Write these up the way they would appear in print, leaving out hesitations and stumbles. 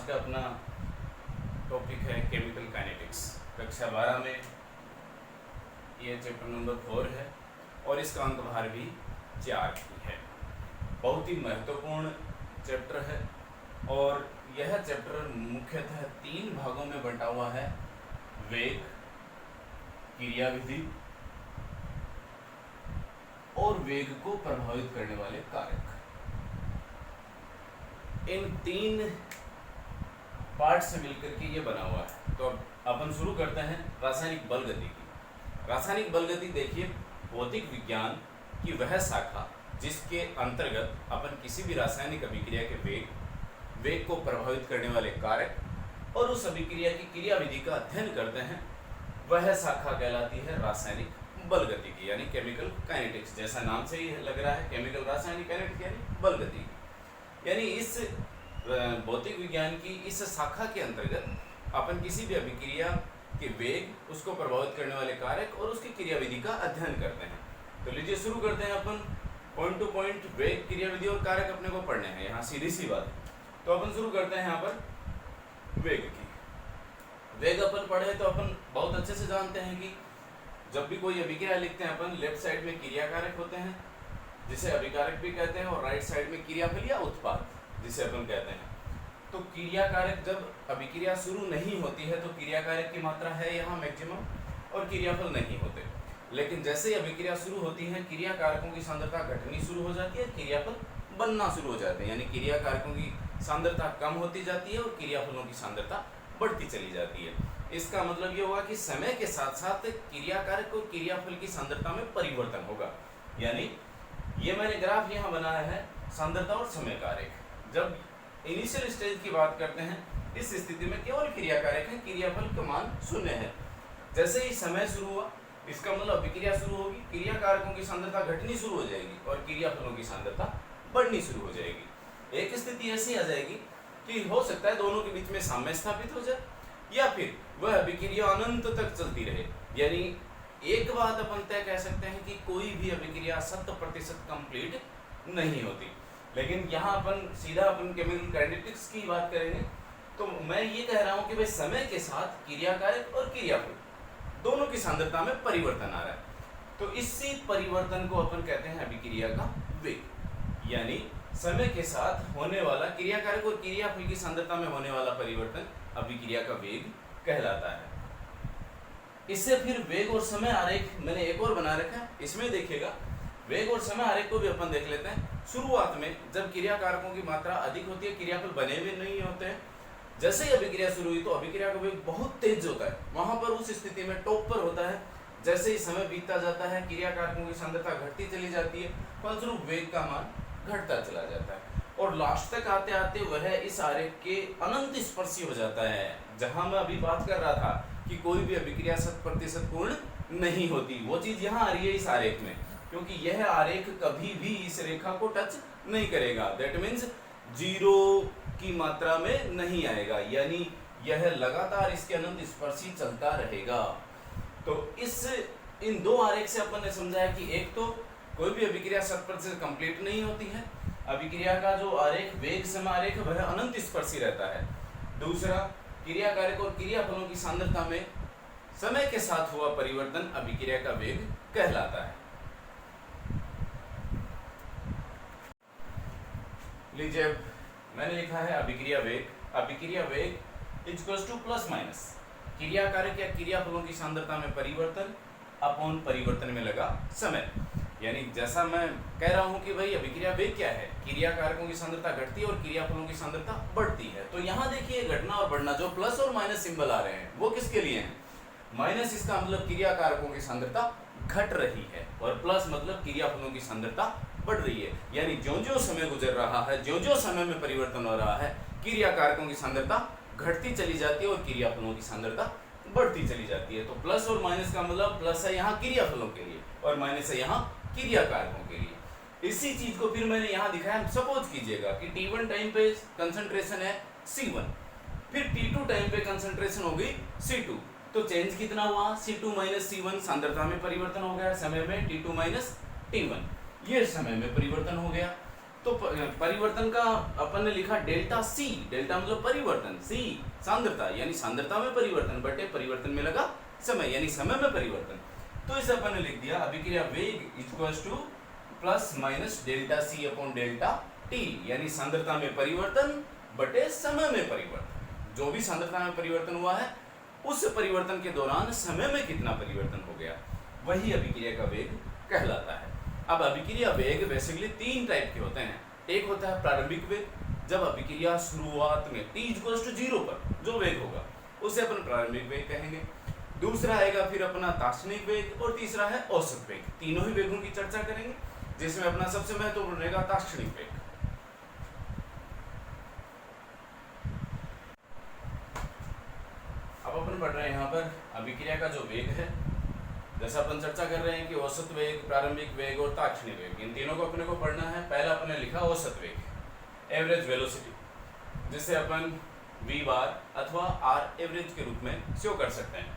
का अपना टॉपिक है केमिकल काइनेटिक्स। कक्षा 12 में ये चैप्टर नंबर 4 है और इसका अंक भार भी 4 ही है। बहुत ही महत्वपूर्ण चैप्टर है और यह चैप्टर मुख्यतः 3 भागों में बंटा हुआ है। वेग, क्रियाविधि और वेग को प्रभावित करने वाले कारक। इन 3 पार्ट से मिलकर के ये बना हुआ है। तो अब अपन शुरू करते हैं रासायनिक बल गति की। रासायनिक बल गति देखिए, भौतिक विज्ञान की वह शाखा जिसके अंतर्गत अपन किसी भी रासायनिक अभिक्रिया के वेग को प्रभावित करने वाले कारक और उस अभिक्रिया की क्रियाविधि का अध्ययन करते हैं, वह शाखा कहलाती है रासायनिक बल गति की, यानी केमिकल काइनेटिक्स। जैसा नाम से ही लग रहा है, केमिकल रासायनिक काइनेटिक्स यानी बल गति, यानी इस भौतिक विज्ञान की इस शाखा के अंतर्गत अपन किसी भी अभिक्रिया के वेग, उसको प्रभावित करने वाले कारक और उसकी क्रियाविधि का अध्ययन करते हैं। तो लीजिए शुरू करते हैं अपन पॉइंट टू पॉइंट। वेग, क्रियाविधि और कारक अपने को पढ़ने हैं, यहाँ सीधी सी बात। तो अपन शुरू करते हैं यहाँ पर वेग की। वेग अपन पढ़े तो अपन बहुत अच्छे से जानते हैं कि जब भी कोई अभिक्रिया लिखते हैं अपन, लेफ्ट साइड में क्रिया कारक होते हैं जिसे अभिकारक भी कहते हैं, और राइट साइड में क्रियाफल या उत्पाद जिसे अपन कहते हैं। तो क्रिया कारक जब अभिक्रिया शुरू नहीं होती है तो क्रिया कारक की मात्रा है यहाँ मैक्सिमम और क्रियाफल नहीं होते। लेकिन जैसे ही अभिक्रिया शुरू होती है, क्रिया कारकों की सांद्रता घटनी शुरू हो जाती है, क्रियाफल बनना शुरू हो जाते हैं, यानी क्रिया कारकों की सांद्रता कम होती जाती है और क्रियाफलों की सांद्रता बढ़ती चली जाती है। इसका मतलब ये होगा कि समय के साथ साथ क्रिया कारक और क्रियाफल की सांद्रता में परिवर्तन होगा। यानी ये मैंने ग्राफ यहाँ बनाया है सांद्रता और समय कारक। जब इनिशियल स्टेज की बात करते हैं, इस स्थिति में केवल क्रिया कारक है, क्रियाफल का मान 0 है। जैसे ही समय शुरू हुआ, इसका मतलब अभिक्रिया शुरू होगी, क्रिया कारकों की सांद्रता घटनी शुरू हो जाएगी और क्रियाफलों की सांद्रता बढ़नी शुरू हो जाएगी। एक स्थिति ऐसी आ जाएगी कि हो सकता है दोनों के बीच में साम्य स्थापित हो जाए, या फिर वह अभिक्रिया अनंत तक चलती रहे। यानी एक बात अपन तय कह सकते हैं कि कोई भी अभिक्रिया 100% कंप्लीट नहीं होती। लेकिन यहाँ अपन सीधा अपन केमिकल काइनेटिक्स की बात करेंगे तो मैं ये कह रहा हूँ कि भाई समय के साथ क्रिया कारक और क्रियाफल दोनों की सांद्रता में परिवर्तन आ रहा है। तो इसी परिवर्तन को अपन कहते हैं अभिक्रिया का वेग। यानी समय के साथ होने वाला क्रिया कारक और क्रियाफल की सांद्रता में होने वाला परिवर्तन अभिक्रिया का वेग कहलाता है। इससे फिर वेग और समय आरेख मैंने एक और बना रखा है, इसमें देखिएगा वेग और समय आरेख को भी अपन देख लेते हैं। शुरुआत में जब क्रिया कारकों की मात्रा अधिक होती है, क्रियाफल बने भी नहीं होते हैं, जैसे ही अभिक्रिया शुरू हुई तो अभिक्रिया का वेग बहुत तेज होता है, वहां पर उस स्थिति में टॉप पर होता है। जैसे ही समय बीतता जाता है, क्रिया कारकों की सांद्रता घटती चली जाती है, फलस्वरूप वेग का मान घटता चला जाता है और लास्ट तक आते आते वह इस आरेख के अनंत स्पर्शी हो जाता है। जहां मैं अभी बात कर रहा था कि कोई भी अभिक्रिया 100% पूर्ण नहीं होती, वो चीज यहाँ आ रही है इस आरेख में, क्योंकि यह आरेख कभी भी इस रेखा को टच नहीं करेगा। दैट मीन्स 0 की मात्रा में नहीं आएगा, यानी यह लगातार इसके अनंत स्पर्शी चलता रहेगा। तो इन 2 आरेख से अपन ने समझा है कि एक तो कोई भी अभिक्रिया 100% कंप्लीट नहीं होती है, अभिक्रिया का जो आरेख वेग समय आरेख वह अनंत स्पर्शी रहता है। दूसरा, क्रिया कारक और क्रियाफलों की सांद्रता में समय के साथ हुआ परिवर्तन अभिक्रिया का वेग कहलाता है। लीजिए मैंने लिखा है अभिक्रिया वेग। अभिक्रिया वेग इक्वल्स टू प्लस माइनस क्रिया कारक या क्रियाफलों की सांद्रता में परिवर्तन अपॉन परिवर्तन में लगा समय। यानी जैसा मैं कह रहा हूं कि भाई अभिक्रिया वेग क्या है, क्रिया कारकों की सांद्रता घटती है और क्रियाफलों की सांद्रता बढ़ती है। तो यहाँ देखिए घटना और बढ़ना, जो प्लस और माइनस सिंबल आ रहे हैं वो किसके लिए हैं? माइनस इसका मतलब क्रिया कारकों की सांद्रता घट रही है और प्लस मतलब क्रियाफलों की सांद्रता बढ़ रही है। यानी ज्यों-ज्यों समय गुजर रहा है, ज्यों-ज्यों समय में परिवर्तन हो रहा है, क्रिया कारकों की सांद्रता घटती चली जाती है और क्रियाफलों की सांद्रता बढ़ती चली जाती है। तो प्लस और माइनस का मतलब प्लस है यहाँ क्रियाफलों के लिए और माइनस है यहाँ क्रिया कारकों के लिए। इसी चीज को फिर मैंने यहाँ दिखाया। सपोज कीजिएगा कि T1 टाइम पे कंसंट्रेशन है C1, फिर T2 टाइम पे कंसंट्रेशन हो गई C2, तो चेंज कितना हुआ? C2 माइनस C1, सांद्रता में परिवर्तन हो गया समय में, T2 माइनस T1, ये समय में परिवर्तन हो गया। तो परिवर्तन का अपन ने लिखा डेल्टा सी, डेल्टा मतलब परिवर्तन, सी सांद्रता यानी सांद्रता में परिवर्तन बटे परिवर्तन में लगा समय यानी समय में परिवर्तन। तो इसे अपन ने लिख दिया अभिक्रिया वेग equals to plus minus delta C upon delta T, यानी सांद्रता में परिवर्तन बटे समय में परिवर्तन। जो भी सांद्रता में परिवर्तन हुआ है उस परिवर्तन के दौरान समय में कितना परिवर्तन हो गया, वही अभिक्रिया का वेग कहलाता है। अब अभिक्रिया वेग बेसिकली 3 टाइप के होते हैं। एक होता है प्रारंभिक वेग, जब अभिक्रिया शुरुआत में t इक्वल्स टू 0 पर जो वेग होगा उसे अपन प्रारंभिक वेग कहेंगे। दूसरा आएगा फिर अपना तात्क्षणिक वेग और तीसरा है औसत वेग। तीनों ही वेगों की चर्चा करेंगे, जिसमें अपना सबसे महत्वपूर्ण रहेगा तात्क्षणिक वेग। अब अपन पढ़ रहे हैं यहाँ पर अभिक्रिया का जो वेग है, जैसा अपन चर्चा कर रहे हैं कि औसत वेग, प्रारंभिक वेग और तात्क्षणिक वेग, इन तीनों को अपने को पढ़ना है। पहला अपने लिखा औसत वेग, एवरेज वेलोसिटी, जिसे अपन v बार अथवा r एवरेज के रूप में शो कर सकते हैं।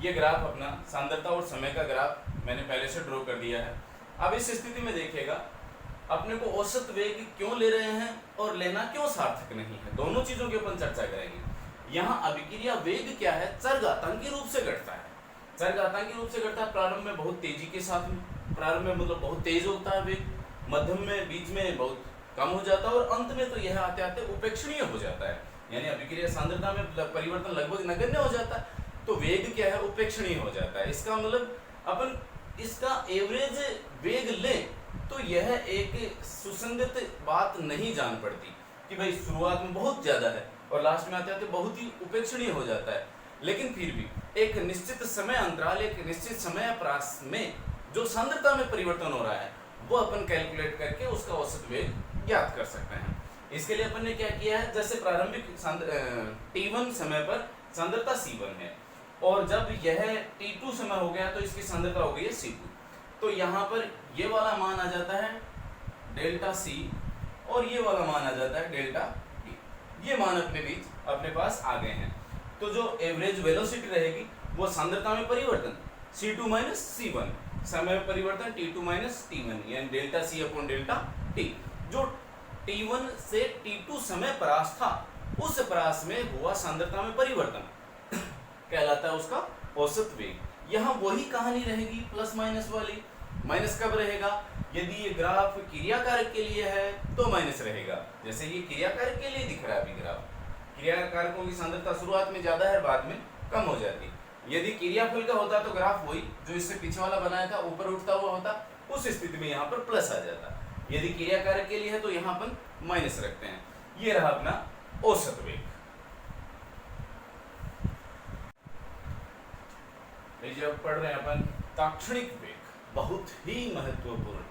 ये ग्राफ अपना सांद्रता और समय का ग्राफ मैंने पहले से ड्रॉ कर दिया है। अब इस स्थिति में देखिएगा अपने को औसत वेग क्यों ले रहे हैं और लेना क्यों सार्थक नहीं है, दोनों चीजों की अपन चर्चा करेंगे। यहाँ अभिक्रिया वेग क्या है, चरघातांकी रूप से घटता है। चरघातांकी रूप से घटता है, प्रारंभ में बहुत तेजी के साथ में, प्रारंभ में मतलब बहुत तेज होता है वेग, मध्यम में, बीच में बहुत कम हो जाता है और अंत में तो यह आते आते उपेक्षणीय हो जाता है, यानी अभिक्रिया सांद्रता में परिवर्तन लगभग नगण्य हो जाता है। तो वेग क्या है, उपेक्षणीय हो जाता है। इसका मतलब अपन इसका एवरेज वेग लें तो यह एक सुसंगत बात नहीं जान पड़ती कि भाई शुरुआत में बहुत ज्यादा है और लास्ट में आते आते बहुत ही उपेक्षणीय हो जाता है। लेकिन फिर भी एक निश्चित समय अंतराल, एक निश्चित समय प्रास में जो सांद्रता में परिवर्तन हो रहा है वो अपन कैलकुलेट करके उसका औसत वेग ज्ञात कर सकते हैं। इसके लिए अपन ने क्या किया है, जैसे प्रारंभिक t1 समय पर सांद्रता c1 है और जब यह t2 समय हो गया तो इसकी सांद्रता हो गई है c2। तो यहाँ पर ये वाला मान आ जाता है डेल्टा c और ये वाला मान आ जाता है डेल्टा t। ये मान अपने बीच अपने पास आ गए हैं। तो जो एवरेज वेलोसिटी रहेगी वो सांद्रता में परिवर्तन c2 माइनस c1, समय में परिवर्तन t2 माइनस t1 यानी delta c upon delta t। जो t1 से t2 समय परास था उस परास में हुआ सांद्रता में परिवर्तन कहलाता है उसका औसत वेग। यहाँ वही कहानी रहेगी प्लस माइनस वाली। माइनस कब रहेगा, यदि ये ग्राफ क्रिया कारक के लिए है तो माइनस रहेगा, जैसे ये क्रिया कारक के लिए दिख रहा है अभी ग्राफ। क्रिया कारकों की सांद्रता शुरुआत में ज्यादा है, बाद में कम हो जाती। यदि क्रियाफल का होता तो ग्राफ वही जो इससे पीछे वाला बनाया था ऊपर उठता हुआ होता, उस स्थिति में यहाँ पर प्लस आ जाता। यदि क्रिया कारक के लिए है तो यहाँ पर माइनस रखते हैं। ये रहा अपना औसत वेग। जब पढ़ रहे हैं अपन तात्क्षणिक वेग, बहुत ही महत्वपूर्ण,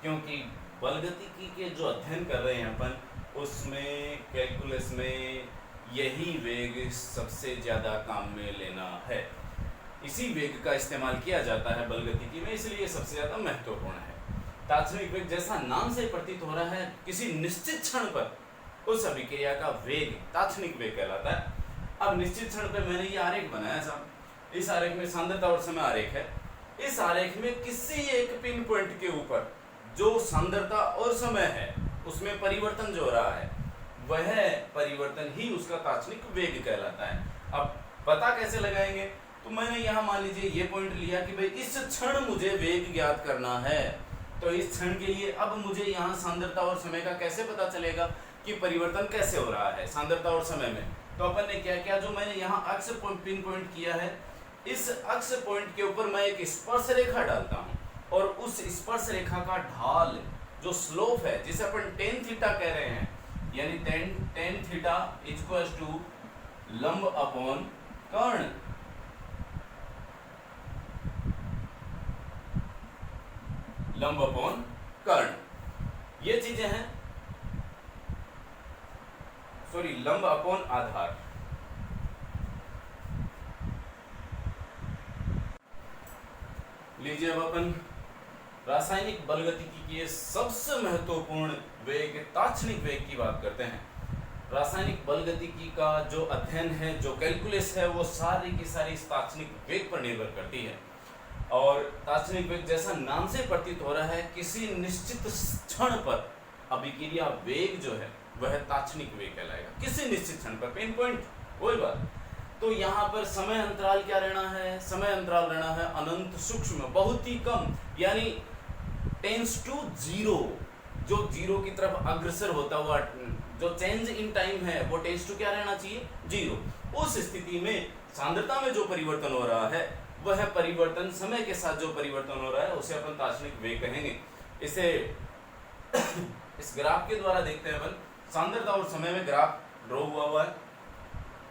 क्योंकि बलगतिकी के जो अध्ययन कर रहे हैं अपन उसमें कैलकुलस में यही वेग सबसे ज्यादा काम में लेना है। इसी वेग का इस्तेमाल किया जाता है बलगतिकी में, इसलिए सबसे ज्यादा महत्वपूर्ण है। तात्क्षणिक वेग जैसा नाम से प्रतीत हो रहा है, किसी निश्चित क्षण पर उस अभिक्रिया का वेग तात्क्षणिक वेग कहलाता है। अब निश्चित क्षण पर मैंने ये आरेख बनाया था, इस आरेख में सांद्रता और समय आरेख है। इस आरेख में किसी एक पिन पॉइंट के ऊपर जो सांद्रता और समय है उसमें परिवर्तन जो हो रहा है वह परिवर्तन ही उसका तात्क्षणिक वेग कहलाता है। अब पता कैसे लगाएंगे, तो मैंने यहाँ मान लीजिए ये पॉइंट लिया कि भाई इस क्षण मुझे वेग ज्ञात करना है, तो इस क्षण के लिए अब मुझे यहाँ सांद्रता और समय का कैसे पता चलेगा कि परिवर्तन कैसे हो रहा है सांद्रता और समय में। तो अपन ने क्या किया, जो मैंने यहाँ अक्ष पिन पॉइंट किया है, इस अक्ष पॉइंट के ऊपर मैं एक स्पर्श रेखा डालता हूँ और उस स्पर्श रेखा का ढाल जो स्लोप है जिसे अपन टेन थीटा कह रहे हैं, यानी टेन थीटा इक्वल्स टू लंब अपॉन कर्ण। लंब अपॉन कर्ण, ये चीजें हैं, सॉरी लंब अपॉन आधार। लीजिए अब अपन रासायनिक बलगतिकी के सबसे महत्वपूर्ण वेग तात्क्षणिक वेग की बात करते हैं। रासायनिक बलगतिकी का जो अध्ययन है, जो कैलकुलस है, वो सारी की सारी इस तात्क्षणिक वेग पर निर्भर करती है। और तात्क्षणिक वेग जैसा नाम से प्रतीत हो रहा है, किसी निश्चित क्षण पर अभिक्रिया वेग जो है वह तात्क्षणिक वेग कहलाएगा, किसी निश्चित क्षण पर, पिन पॉइंट, वही बात। तो यहाँ पर समय अंतराल क्या रहना है, समय अंतराल रहना है अनंत सूक्ष्म, बहुत ही कम, यानी टेंस टू जीरो, जो जीरो की तरफ अग्रसर होता हुआ जो चेंज इन टाइम है वो टेंस टू क्या रहना चाहिए, जीरो। उस स्थिति में सांद्रता में जो परिवर्तन हो रहा है वह परिवर्तन समय के साथ जो परिवर्तन हो रहा है उसे अपन तात्क्षणिक वेग कहेंगे। इसे इस ग्राफ के द्वारा देखते हैं अपन, सांद्रता और समय में ग्राफ ड्रॉ हुआ है।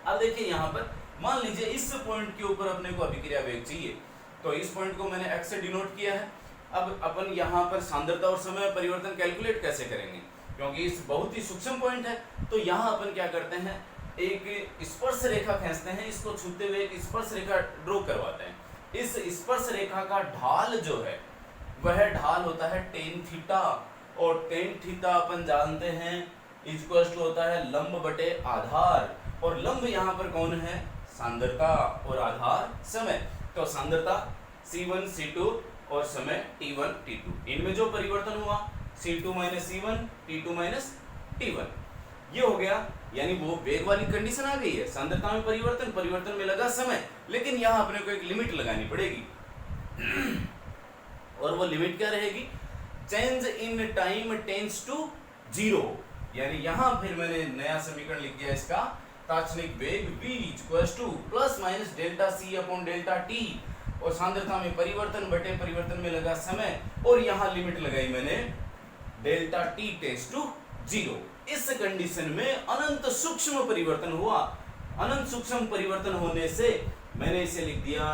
अब देखिए यहाँ पर मान लीजिए इस पॉइंट के ऊपर अपने को अभिक्रिया वेग चाहिए, तो इस पॉइंट को मैंने x से डिनोट किया है। अब अपन यहाँ पर सांद्रता और समय परिवर्तन कैलकुलेट कैसे करेंगे, क्योंकि इस बहुत ही सूक्ष्म पॉइंट है। तो यहाँ अपन क्या करते हैं, एक स्पर्श रेखा खींचते हैं, इसको छूते हुए एक स्पर्श रेखा ड्रॉ करवाते हैं। इस स्पर्श रेखा का ढाल जो है वह ढाल होता है टेन थीटा, और टेन थीटा अपन जानते हैं इक्वल टू होता है लंब बटे आधार, और लंब यहाँ पर कौन है, सांद्रता, और आधार समय। तो सांद्रता C1 C2 और समय T1 T2, इनमें जो परिवर्तन हुआ C2 - C1 T2 - T1, ये हो गया, यानी वो वेग वाली कंडीशन आ गई है। सांद्रता में परिवर्तन, परिवर्तन में लगा समय, लेकिन यहाँ अपने को एक लिमिट लगानी पड़ेगी और वो लिमिट क्या रहेगी, change in time tends to zero, यानी यहाँ फिर मैंने नया समीकरण लिख दिया इसका, तात्क्षणिक वेग v equals to plus minus delta c upon delta t, और सांद्रता में परिवर्तन बटे परिवर्तन में लगा समय, और यहाँ लिमिट लगाई मैंने delta t tends to zero. इस कंडीशन में अनंत सूक्ष्म परिवर्तन हुआ। अनंत सूक्ष्म परिवर्तन होने से मैंने इसे लिख दिया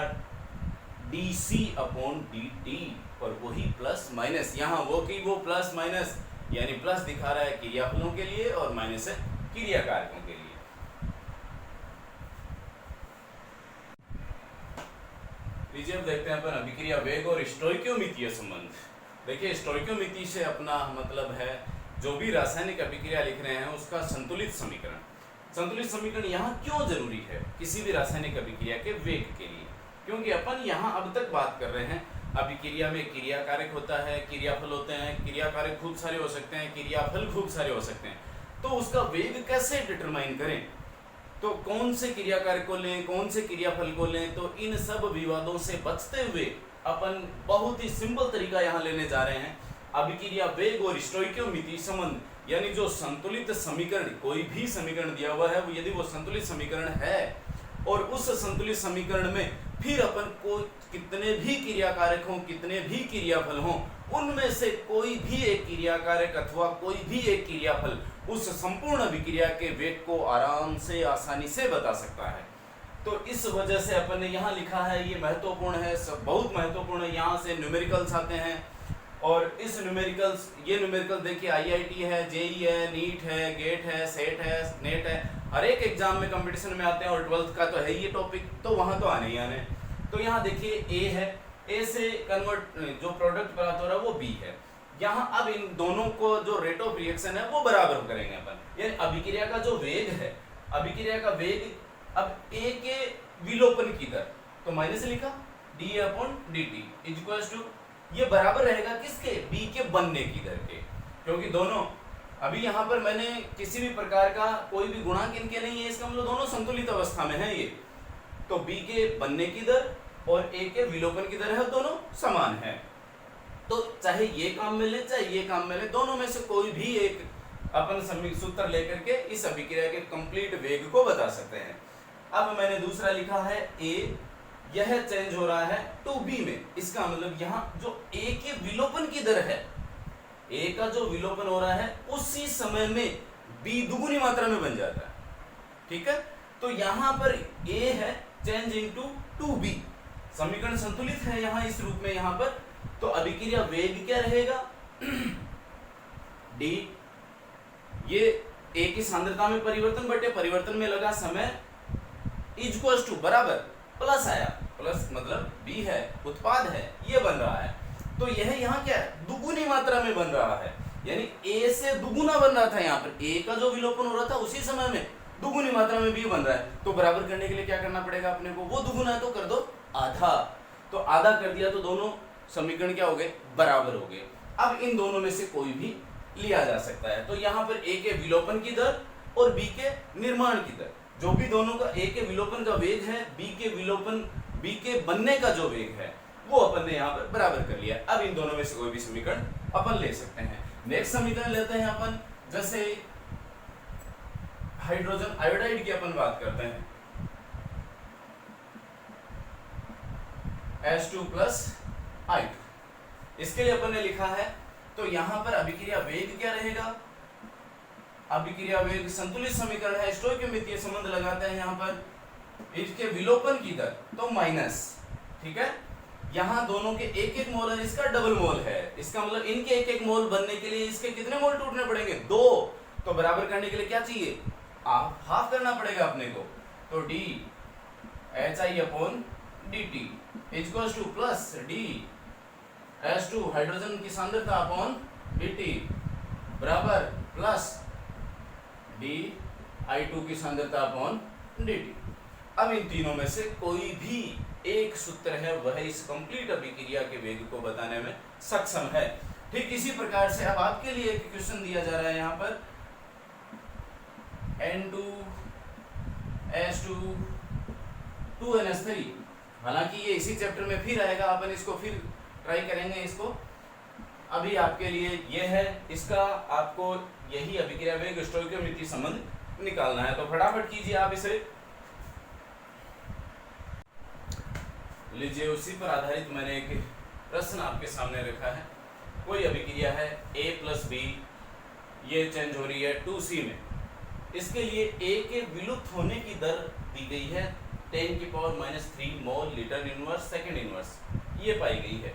dc अपॉन dt, और वही प्लस माइनस, यहाँ वो की वो प्लस माइनस, यानी प्लस दिखा रहा है क्रियाफलों के लिए और माइनस है क्रिया कारकों के लिए। लीजिए अब देखते हैं अपन अभिक्रिया वेग और स्टोइकियोमीतीय संबंध। देखिए स्टोइकियोमीति से अपना मतलब है जो भी रासायनिक अभिक्रिया लिख रहे हैं उसका संतुलित समीकरण। संतुलित समीकरण यहाँ क्यों जरूरी है किसी भी रासायनिक अभिक्रिया के वेग के लिए, क्योंकि अपन यहाँ अब तक बात कर रहे हैं अभिक्रिया में क्रिया कारक होता है, क्रियाफल होते हैं, क्रिया कारक खूब सारे हो सकते हैं, क्रियाफल खूब सारे हो सकते हैं, तो उसका वेग कैसे डिटरमाइन करें, तो कौन से क्रिया कारक को लें, कौन से क्रियाफल को लें। तो इन सब विवादों से बचते हुए अपन बहुत ही सिंपल तरीका यहाँ लेने जा रहे हैं, अभिक्रिया वेग और स्टोइकियोमीतीय संबंध, यानी जो संतुलित समीकरण, कोई भी समीकरण दिया हुआ है, यदि वो संतुलित समीकरण है और उस संतुलित समीकरण में फिर अपन को कितने भी क्रिया कारक हों, कितने भी क्रियाफल हों, उनमें से कोई भी एक क्रिया कारक अथवा कोई भी एक क्रियाफल उस संपूर्ण अभिक्रिया के वेग को आराम से, आसानी से बता सकता है। तो इस वजह से अपन ने यहाँ लिखा है, ये महत्वपूर्ण है, सब बहुत महत्वपूर्ण है। यहाँ से न्यूमेरिकल्स आते हैं, और इस न्यूमेरिकल्स, ये न्यूमेरिकल देखिए IIT है, JEE है, नीट है, गेट है, सेट है, नेट है, हर एक एग्जाम में कंपटीशन में आते हैं, और 12th का तो है ये टॉपिक, तो वहाँ तो आने ही आने। तो यहाँ देखिए A है, A से कन्वर्ट जो प्रोडक्ट प्राप्त हो रहा है वो B है। यहाँ अब इन दोनों को जो रेट ऑफ रिएक्शन है वो बराबर करेंगे अपन, यानी अभिक्रिया का जो वेग है, अभिक्रिया का वेग अब A के विलोपन की दर, तो माइनस लिखा d upon dt equals to, ये बराबर रहेगा किसके, B के बनने की दर के, क्योंकि दोनों अभी यहाँ पर मैंने किसी भी प्रकार का कोई भी गुणांक इनके नहीं है, इसका मतलब दोनों संतुलित अवस्था में है ये। तो B के बनने की दर और A के विलोपन की दर है, दोनों समान है। तो चाहे ये काम मिले चाहे ये काम मिले, दोनों में से कोई भी एक अपन सूत्र लेकर के इस अभिक्रिया के कंप्लीट वेग को बता सकते हैं। अब मैंने दूसरा लिखा है A, यह चेंज हो रहा है टू B में, इसका मतलब यहाँ जो A के विलोपन की दर है, A का जो विलोपन हो रहा है उसी समय में B दुगुनी मात्रा में बन जाता है, ठीक है। तो यहाँ पर A है चेंज इनटू 2B, समीकरण संतुलित है यहाँ इस रूप में। यहाँ पर तो अभिक्रिया वेग क्या रहेगा D, ये A की सांद्रता में परिवर्तन बटे परिवर्तन में लगा समय इक्वल्स टू बराबर प्लस आया, प्लस मतलब B है, उत्पाद है, ये बन रहा है। तो यह यहाँ क्या है, दुगुनी मात्रा में बन रहा है, यानी A से दुगुना बन रहा था, यहाँ पर A का जो विलोपन हो रहा था उसी समय में दुगुनी मात्रा में B बन रहा है। तो बराबर करने के लिए क्या करना पड़ेगा अपने को, वो दुगुना है तो कर दो आधा, तो आधा कर दिया तो दोनों समीकरण क्या हो गए, बराबर हो गए। अब इन दोनों में से कोई भी लिया जा सकता है। तो यहाँ पर ए के विलोपन की दर और बी के निर्माण की दर, जो भी दोनों का ए के विलोपन का वेग है, बी के बनने का जो वेग है, वो अपन ने यहाँ पर बराबर कर लिया। अब इन दोनों में से कोई भी समीकरण अपन ले सकते हैं। नेक्स्ट समीकरण लेते हैं अपन, जैसे हाइड्रोजन आयोडाइड की अपन बात करते हैं, H2+I2। इसके लिए अपन ने लिखा है, तो यहां पर अभिक्रिया वेग क्या रहेगा, अभिक्रिया वेग संतुलित समीकरण है, स्टोइकियोमेट्रिक संबंध लगाते हैं यहाँ पर। इसके विलोपन की दर तो माइनस, ठीक है, यहाँ दोनों के एक एक मोल है, इसका डबल मोल है, इसका मतलब इनके एक एक मोल बनने के लिए इसके कितने मोल टूटने पड़ेंगे, 2। तो बराबर करने के लिए क्या चाहिए, आप हाफ करना पड़ेगा अपने को। तो D HI/dt equals to plus D H2 hydrogen की सांद्रता अपॉन dt बराबर प्लस डी I2 की सांद्रता अपॉन dt। अब इन तीनों में से कोई भी एक सूत्र है, वह इस कंप्लीट अभिक्रिया के वेग को बताने में सक्षम है। ठीक इसी प्रकार से अब आपके लिए एक क्वेश्चन दिया जा रहा है यहाँ पर, N2H2 2NH3। हालांकि ये इसी चैप्टर में फिर आएगा, अपन इसको फिर ट्राई करेंगे इसको। अभी आपके लिए ये है, इसका आपको यही अभिक्रिया वेग स्टोइकियोमेट्रिक संबंध निकालना है, तो फटाफट कीजिए आप इसे। लीजिए, उसी पर आधारित मैंने एक प्रश्न आपके सामने रखा है। कोई अभिक्रिया है A+B, ये चेंज हो रही है 2C में। इसके लिए A के विलुप्त होने की दर दी गई है 10⁻³ mole litre inverse second inverse, ये पाई गई है।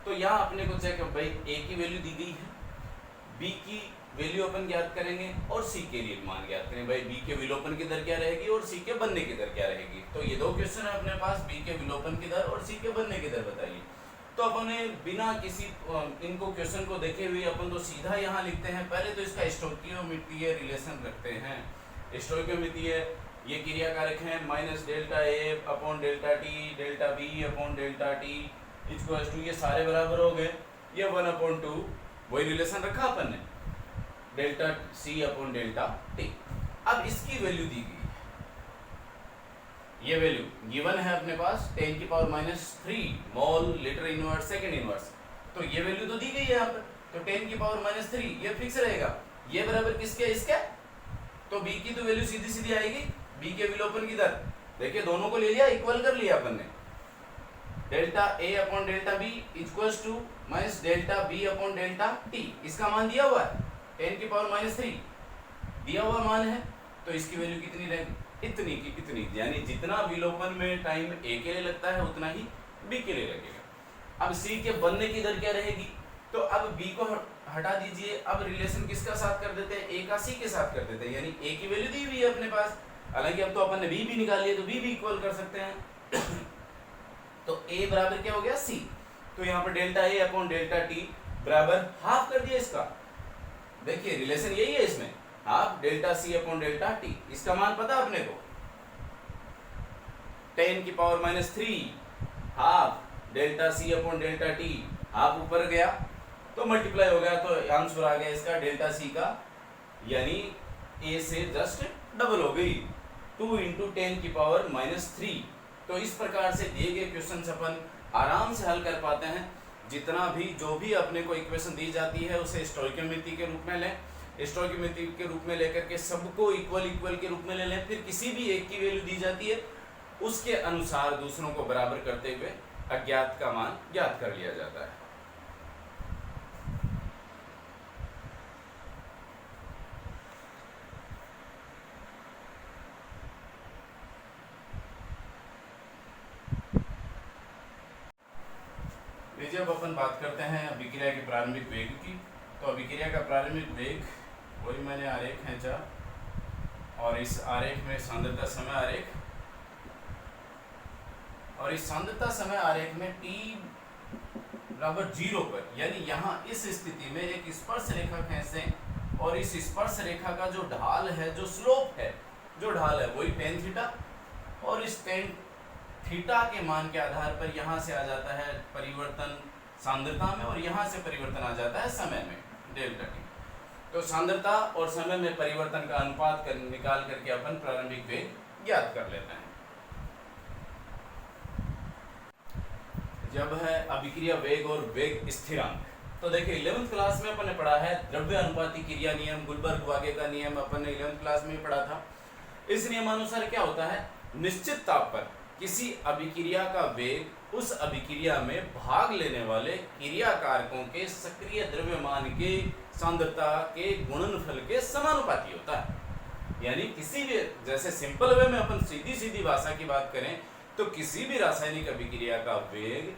तो यहाँ अपने को चेक, भाई A की वैल्यू दी गई है, B की वैल्यू अपन ज्ञात करेंगे और C के लिए मान ज्ञात करेंगे, भाई B के विलोपन की दर क्या रहेगी और C के बनने की दर क्या रहेगी। तो ये दो क्वेश्चन है अपने पास, B के विलोपन की दर और C के बनने की दर बताइए। तो अपन बिना किसी इनको क्वेश्चन को देखे हुए अपन तो सीधा यहाँ लिखते हैं। पहले तो इसका स्टोइकियोमेट्रिक रिलेशन रखते हैं। स्टोइकियोमेट्रिक ये क्रिया कारक है -ΔA/ΔT ΔB/ΔT इक्वल्स टू, ये सारे बराबर हो गए, ये 1/2 वही रिलेशन रखा अपन ने, ΔC/ΔT। अब इसकी वैल्यू दी गई है, ये वैल्यू गिवन है अपने पास 10⁻³ mole litre inverse second inverse. तो ये वैल्यू तो दी गई है यहाँ पर, तो 10⁻³ ये फिक्स रहेगा, ये बराबर किसके, इसके। तो B की तो वैल्यू सीधी सीधी आएगी, B के विलोपन की दर, देखिए दोनों को ले लिया, इक्वल कर लिया अपन ने, ΔA/ΔB इक्वल्स टू -ΔB/ΔT। इसका मान दिया हुआ है 10⁻³ दिया हुआ मान है, तो इसकी वैल्यू कितनी रहेगी, इतनी की इतनी, यानी जितना विलोपन में टाइम A के लिए लगता है उतना ही B के लिए लगेगा। अब C के बनने की दर क्या रहेगी, तो अब B को हटा दीजिए, अब रिलेशन किसका साथ कर देते हैं, A का C के साथ कर देते हैं, यानी A की वैल्यू दी हुई है अपने पास। हालांकि अब तो अपन ने B भी निकाल लिया, तो B भी इक्वल कर सकते हैं। तो A बराबर क्या हो गया, C। तो यहाँ पर ΔA/ΔT बराबर हाफ कर दिया इसका, देखिए रिलेशन यही है इसमें, हाफ ΔC/ΔT। इसका मान पता अपने को 10⁻³ हाफ ΔC/ΔT, हाफ ऊपर गया तो मल्टीप्लाई हो गया, तो आंसर आ गया इसका ΔC का, यानी A से जस्ट डबल हो गई, 2 × 10⁻³ तो इस प्रकार से दिए गए क्वेश्चन अपन आराम से हल कर पाते हैं। जितना भी जो भी अपने को इक्वेशन दी जाती है उसे स्टोइकियोमेट्रिक के रूप में लें, स्टोइकियोमेट्रिक के रूप में लेकर के सबको इक्वल के रूप में ले लें। फिर किसी भी एक की वैल्यू दी जाती है उसके अनुसार दूसरों को बराबर करते हुए अज्ञात का मान ज्ञात कर लिया जाता है। जब अपन बात करते हैं अभिक्रिया के प्रारंभिक वेग की, तो अभिक्रिया का प्रारंभिक वेग वही मैंने आरेख खींचा और इस आरेख में सांद्रता समय आरेख, और इस सांद्रता समय आरेख में t बराबर 0 पर, यानी यहाँ इस स्थिति में एक स्पर्श रेखा खींचें और इस स्पर्श रेखा का जो ढाल है, जो स्लोप है, जो ढाल है वही tan थीटा, और इस tan थीटा के मान के आधार पर यहाँ से आ जाता है परिवर्तन सांद्रता में और यहाँ से परिवर्तन आ जाता है समय में ΔT। तो सांद्रता और समय में परिवर्तन का अनुपात निकाल करके अपन प्रारंभिक वेग ज्ञात कर लेते हैं। जब है अभिक्रिया वेग और वेग स्थिरांक, तो देखिए 11th क्लास में अपन ने पढ़ा है द्रव्य अनुपाती क्रिया नियम, गुलबर्ग-वागे का नियम अपन ने 11th क्लास में ही पढ़ा था। इस नियमानुसार क्या होता है, निश्चित ताप पर किसी अभिक्रिया का वेग उस अभिक्रिया में भाग लेने वाले क्रिया कारकों के सक्रिय द्रव्यमान के सांद्रता के गुणनफल के समानुपाती होता है। यानी किसी भी, जैसे सिंपल वे में अपन सीधी सीधी भाषा की बात करें तो किसी भी रासायनिक अभिक्रिया का वेग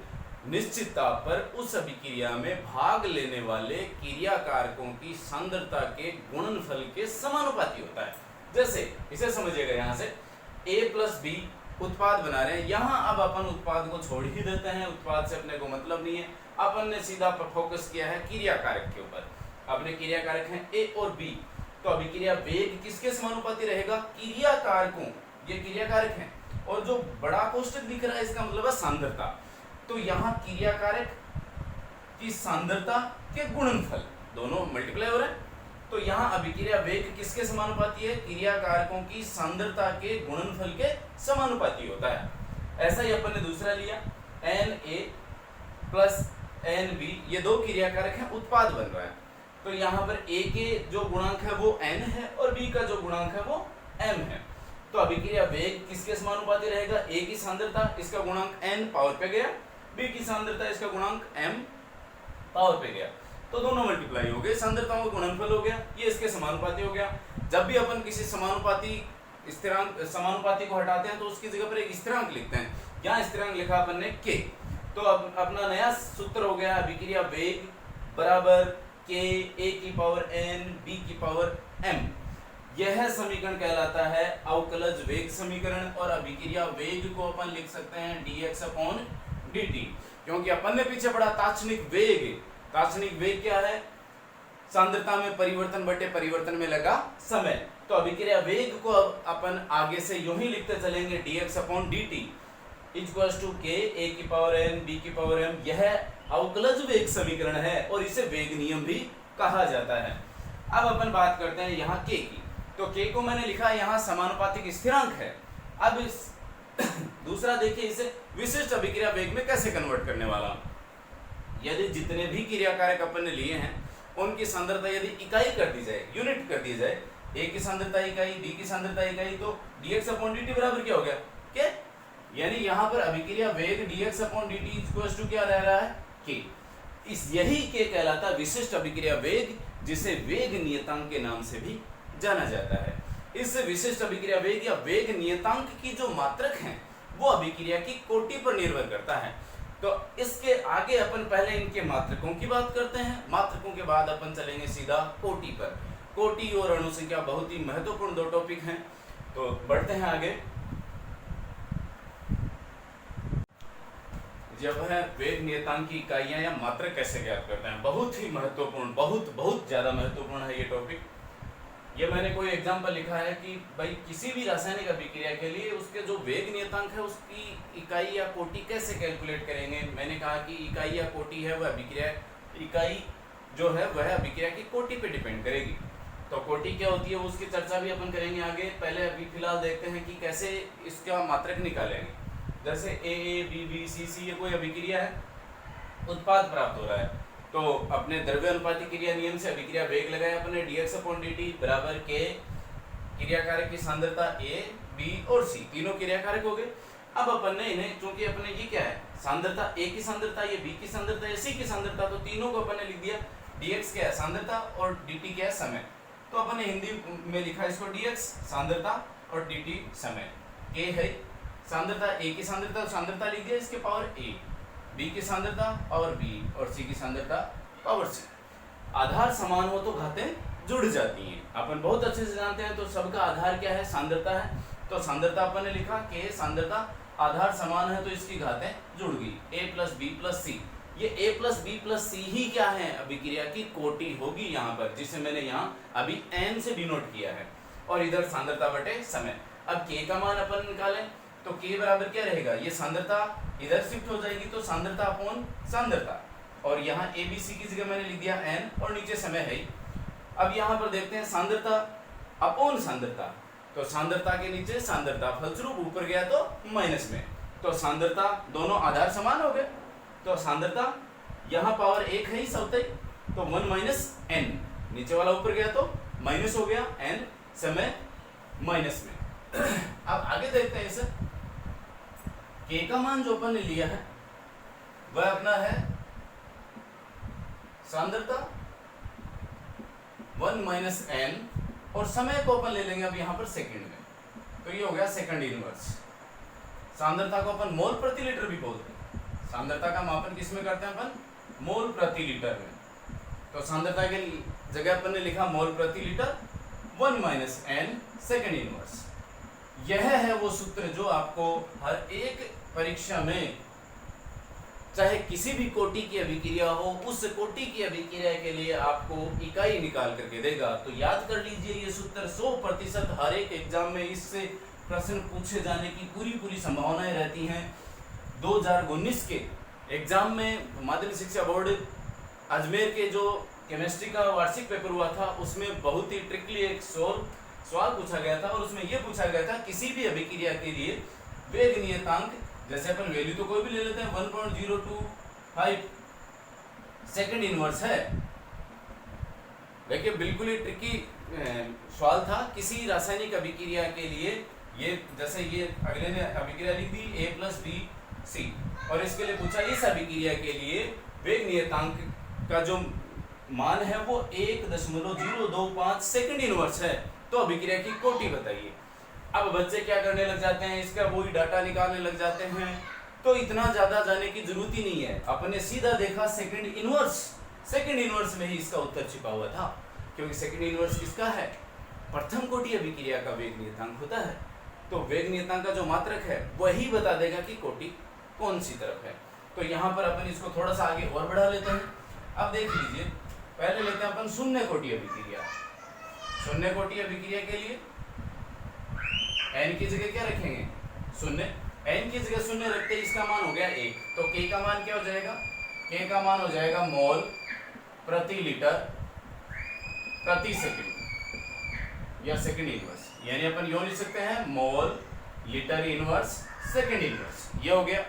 निश्चित ताप पर उस अभिक्रिया में भाग लेने वाले क्रिया कारकों की सांद्रता के गुणनफल के समानुपाती होता है। जैसे इसे समझिएगा, यहाँ से A प्लस बी उत्पाद बना रहे हैं, यहाँ अब अपन उत्पाद को छोड़ ही देते हैं, उत्पाद से अपने को मतलब नहीं है, अपन ने सीधा फोकस किया है क्रिया कारक के ऊपर। अपने क्रिया कारक हैं A और B, तो अभिक्रिया वेग किसके समानुपाती रहेगा, क्रिया कारकों, ये क्रिया कारक हैं, और जो बड़ा कोष्टक दिख रहा है इसका मतलब है सांद्रता। तो यहाँ क्रिया कारक की सांद्रता के गुणनफल दोनों मल्टीप्लाई हो रहे हैं, तो यहाँ अभिक्रिया वेग किसके समानुपाती है, क्रिया कारकों की सांद्रता के गुणनफल के समानुपाती होता है। ऐसा ही अपन ने दूसरा लिया, Na प्लस Nb, ये दो क्रिया कारक हैं, उत्पाद बन रहा है, तो यहाँ पर A के जो गुणांक है वो N है और B का जो गुणांक है वो M है। तो अभिक्रिया वेग किसके समानुपाती रहेगा, A की सांद्रता, इसका गुणांक N पावर पे गया, B की सांद्रता, इसका गुणांक M पावर पे गया, तो दोनों मल्टीप्लाई हो गए, सांद्रताओं का गुणनफल हो गया, ये इसके समानुपाती हो गया। जब भी अपन किसी समानुपाती स्थिरांक समानुपाती को हटाते हैं तो उसकी जगह पर एक स्थिरांक लिखते हैं, यहाँ स्थिरांक लिखा अपन ने K, तो अब अपना नया सूत्र हो गया अभिक्रिया वेग बराबर K A की पावर N B की पावर M। यह समीकरण कहलाता है अवकलज वेग समीकरण, और अभिक्रिया वेग को अपन लिख सकते हैं dx/dt, क्योंकि अपन ने पीछे पढ़ा तात्क्षणिक वेग। तात्क्षणिक वेग क्या है, सांद्रता में परिवर्तन बटे परिवर्तन में लगा समय। तो अभिक्रिया वेग को अब अपन आगे से यूं ही लिखते चलेंगे dx/dt equals to K A की पावर N B की पावर M। यह अवकलज वेग समीकरण है और इसे वेग नियम भी कहा जाता है। अब अपन बात करते हैं यहाँ K की, तो K को मैंने लिखा यहाँ समानुपातिक स्थिरांक है। अब इस दूसरा देखिए, इसे विशिष्ट अभिक्रिया वेग में कैसे कन्वर्ट करने वाला। यदि जितने भी क्रिया कारक अपन ने लिए हैं उनकी सांद्रता यदि इकाई कर दी जाए, यूनिट कर दी जाए, A की सांद्रता इकाई, B की सांद्रता इकाई, तो dx/dt बराबर क्या हो गया, K। यानी यहाँ पर अभिक्रिया वेग dx/dt इक्वल्स टू क्या रह रहा है, K। यही K कहलाता है विशिष्ट अभिक्रिया वेग, जिसे वेग नियतांक के नाम से भी जाना जाता है। इस विशिष्ट अभिक्रिया वेग या वेग नियतांक की जो मात्रक हैं वो अभिक्रिया की कोटि पर निर्भर करता है। तो इसके आगे अपन पहले इनके मात्रकों की बात करते हैं, मात्रकों के बाद अपन चलेंगे सीधा कोटि पर। कोटि और अणुसंख्या बहुत ही महत्वपूर्ण दो टॉपिक हैं, तो बढ़ते हैं आगे। जब है वेग नियतांक की इकाइयां या मात्रक कैसे ज्ञात करते हैं, बहुत ही महत्वपूर्ण, बहुत ज्यादा महत्वपूर्ण है ये टॉपिक। ये मैंने कोई एग्जांपल लिखा है कि भाई किसी भी रासायनिक अभिक्रिया के लिए उसके जो वेग नियतांक है उसकी इकाई या कोटि कैसे कैलकुलेट करेंगे। मैंने कहा कि इकाई या कोटि है वह अभिक्रिया, इकाई जो है वह अभिक्रिया की कोटि पे डिपेंड करेगी। तो कोटि क्या होती है उसकी चर्चा भी अपन करेंगे आगे। पहले अभी फिलहाल देखते हैं कि कैसे इसका मात्रक निकालेंगे। जैसे A B B C C ये कोई अभिक्रिया है, उत्पाद प्राप्त हो रहा है, तो अपने द्रव्य अनुपाती क्रिया नियम से अभिक्रिया वेग लगाया अपने dx/dt बराबर K, क्रिया कारक की सांद्रता A B और C, तीनों क्रिया कारक हो गए। अब अपन ने इन्हें, चूंकि अपने ये क्या है सांद्रता, A की सांद्रता, ये B की सांद्रता, ये C की सांद्रता, तो तीनों को अपन ने लिख दिया। dx क्या है सांद्रता और dt क्या है समय, तो अपन ने हिंदी में लिखा इसको dx सांद्रता और dt समय। K है सांद्रता, A की सांद्रता, सांद्रता लिख दिया, इसके पावर A, B की सांद्रता पावर B और C की सांद्रता पावर C। आधार समान हो तो घातें जुड़ जाती हैं, अपन बहुत अच्छे से जानते हैं। तो सबका आधार क्या है, सांद्रता है, तो सांद्रता अपन ने लिखा K सांद्रता, आधार समान है तो इसकी घातें जुड़ गई, A plus B plus C। ये A plus B plus C ही क्या है, अभिक्रिया की कोटि होगी यहाँ पर, जिसे मैंने यहाँ अभी N से डिनोट किया है, और इधर सांद्रता बटे समय। अब K का मान अपन निकालें तो K बराबर क्या रहेगा, ये सांद्रता इधर शिफ्ट हो जाएगी तो सांद्रता अपॉन सांद्रता, और यहाँ A B C की जगह मैंने लिख दिया N और नीचे समय है। अब यहाँ पर देखते हैं सांद्रता अपॉन सांद्रता, तो सांद्रता के नीचे सांद्रता, फलस्वरूप ऊपर गया तो माइनस में, तो सांद्रता दोनों आधार समान हो गए, तो सांद्रता यहाँ पावर 1 है ही सबतई, तो 1 माइनस n, नीचे वाला ऊपर गया तो माइनस हो गया, n समय माइनस में। अब आगे देखते हैं इसे, k का मान जो अपन ने लिया है वह अपना है सांद्रता 1 माइनस n, और समय को अपन ले लेंगे अब यहाँ पर सेकंड में, तो ये हो गया सेकंड इनवर्स। सांद्रता को अपन मोल प्रति लीटर भी बोलते हैं, सांद्रता का मापन किस में करते हैं अपन, मोल प्रति लीटर में, तो सांद्रता के जगह अपन ने लिखा मोल प्रति litre 1 minus n second inverse. यह है वो सूत्र जो आपको हर एक परीक्षा में, चाहे किसी भी कोटि की अभिक्रिया हो, उस कोटि की अभिक्रिया के लिए आपको इकाई निकाल करके देगा। तो याद कर लीजिए ये सूत्र 100% हर एक एग्जाम में इससे प्रश्न पूछे जाने की पूरी संभावनाएं रहती हैं। 2019 के एग्जाम में माध्यमिक शिक्षा बोर्ड अजमेर के जो केमिस्ट्री का वार्षिक पेपर हुआ था उसमें बहुत ही ट्रिकली एक सवाल पूछा गया था, और उसमें यह पूछा गया था किसी भी अभिक्रिया के लिए वेग नियतांक, जैसे अपन वैल्यू तो कोई भी ले लेते हैं 1.025 सेकंड इनवर्स है। देखिए बिल्कुल ही ट्रिकी सवाल था, किसी रासायनिक अभिक्रिया के लिए ये, जैसे ये अगले ने अभिक्रिया लिख दी A+B(C), और इसके लिए पूछा इस अभिक्रिया के लिए वेग नियतांक का जो मान है वो 1.025 सेकंड इनवर्स है, तो अभिक्रिया की कोटि बताइए। अब बच्चे क्या करने लग जाते हैं, इसका वही डाटा निकालने लग जाते हैं, तो इतना ज्यादा जाने की जरूरत ही नहीं है। अपने सीधा देखा सेकंड इनवर्स, सेकंड इनवर्स में ही इसका उत्तर छिपा हुआ था, क्योंकि सेकंड इनवर्स किसका है, प्रथम कोटि अभिक्रिया का वेग नियतांक होता है। तो वेग नियतांक का जो मात्रक है वही बता देगा कि कोटि कौन सी तरफ है। तो यहाँ पर अपन इसको थोड़ा सा आगे और बढ़ा लेते हैं। अब देख लीजिए, पहले लेते हैं अपन शून्य कोटि अभिक्रिया। शून्य कोटि अभिक्रिया के लिए n की जगह क्या रखेंगे, शून्य, n की जगह शून्य रखते इसका मान हो गया 1, तो k का मान क्या हो जाएगा, k का मान हो जाएगा मोल प्रति लीटर प्रति सेकंड या सेकंड इनवर्स, यानी अपन यूं लिख सकते हैं mole litre inverse second inverse, ये हो गया।